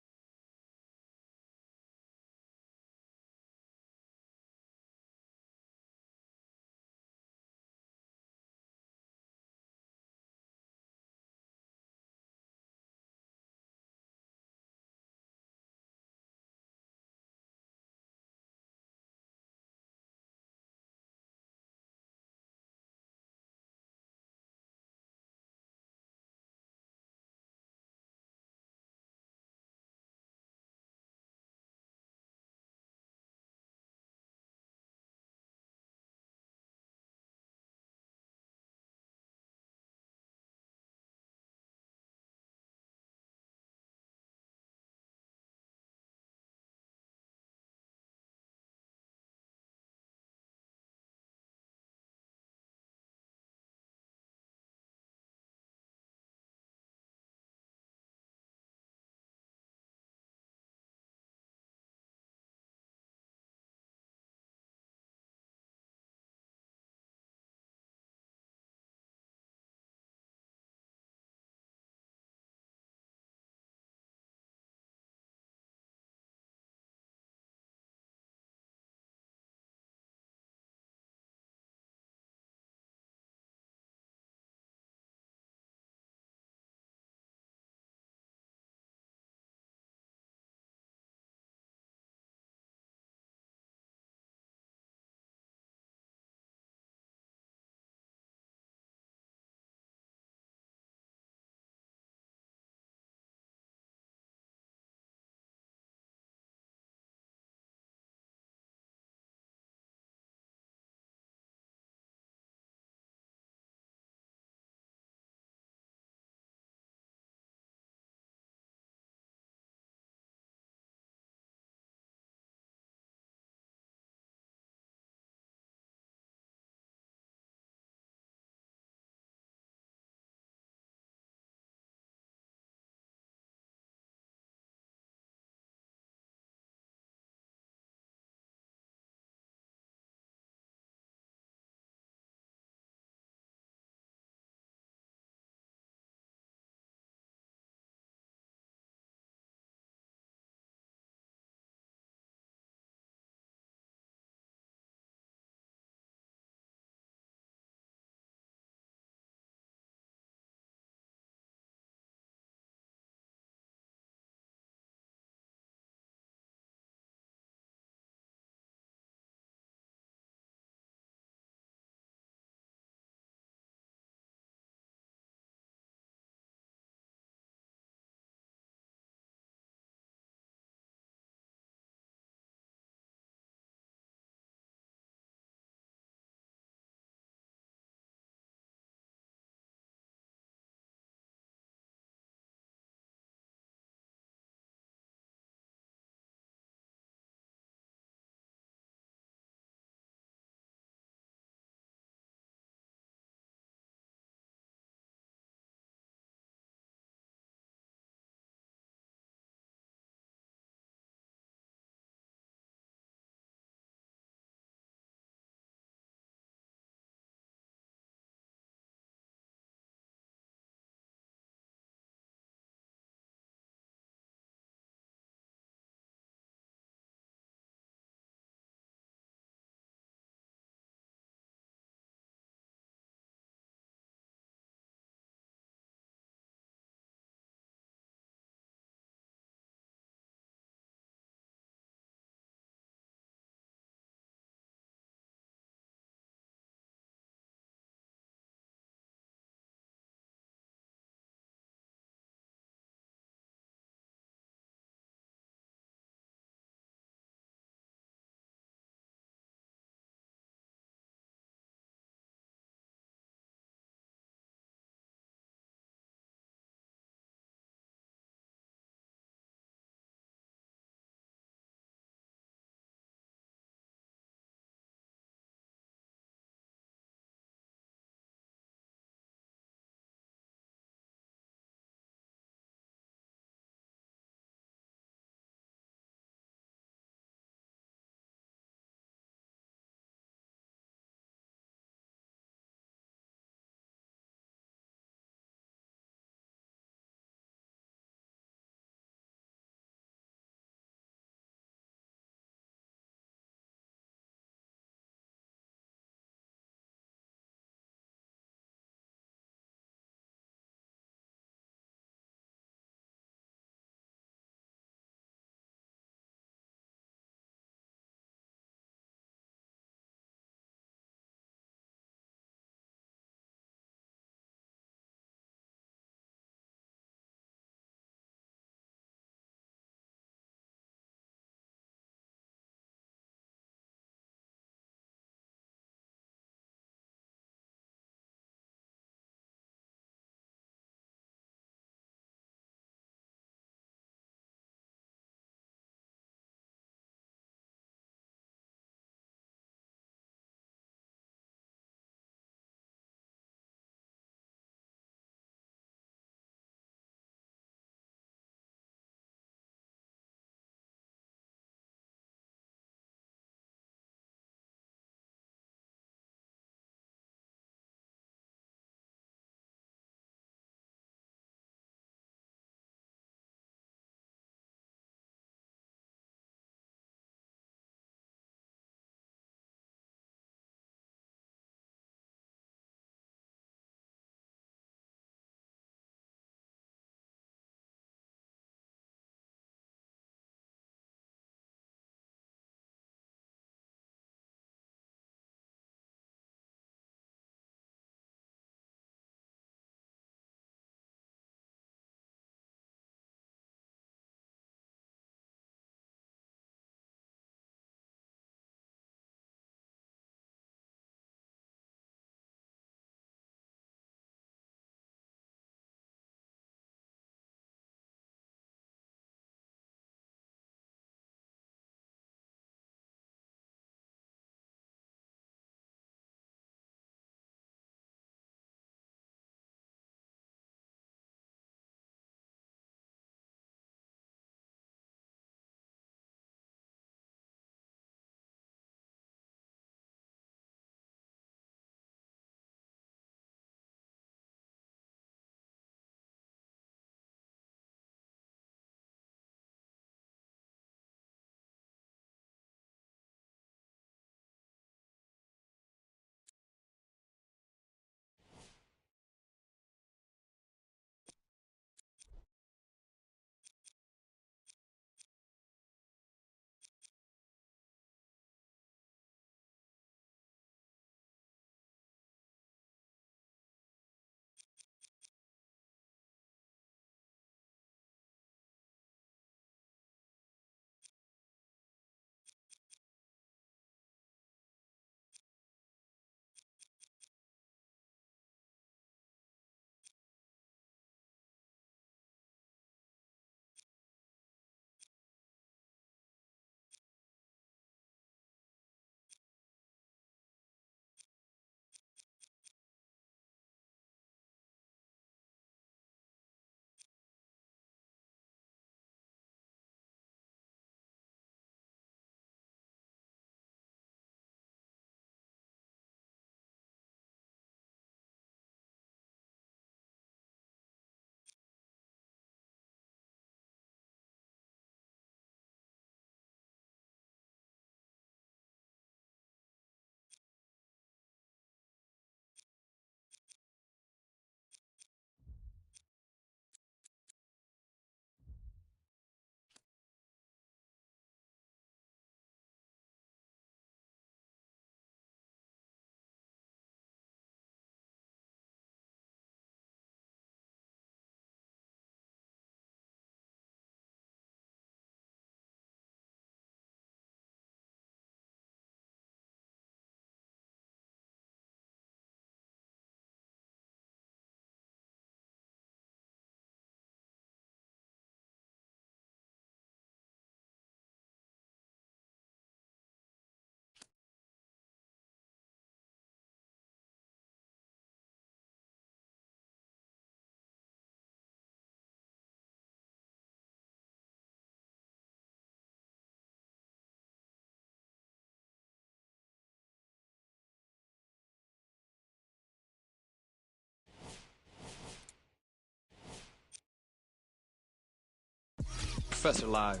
Professor Live.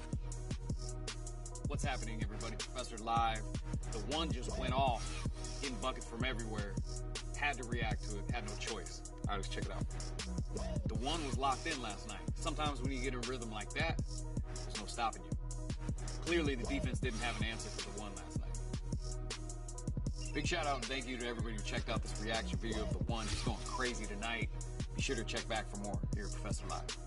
What's happening, everybody? Professor Live. The one just went off, getting buckets from everywhere. Had to react to it, had no choice. All right, let's check it out. The one was locked in last night. Sometimes when you get in a rhythm like that, there's no stopping you. Clearly, the defense didn't have an answer for the one last night. Big shout out and thank you to everybody who checked out this reaction video of the one just going crazy tonight. Be sure to check back for more here at Professor Live.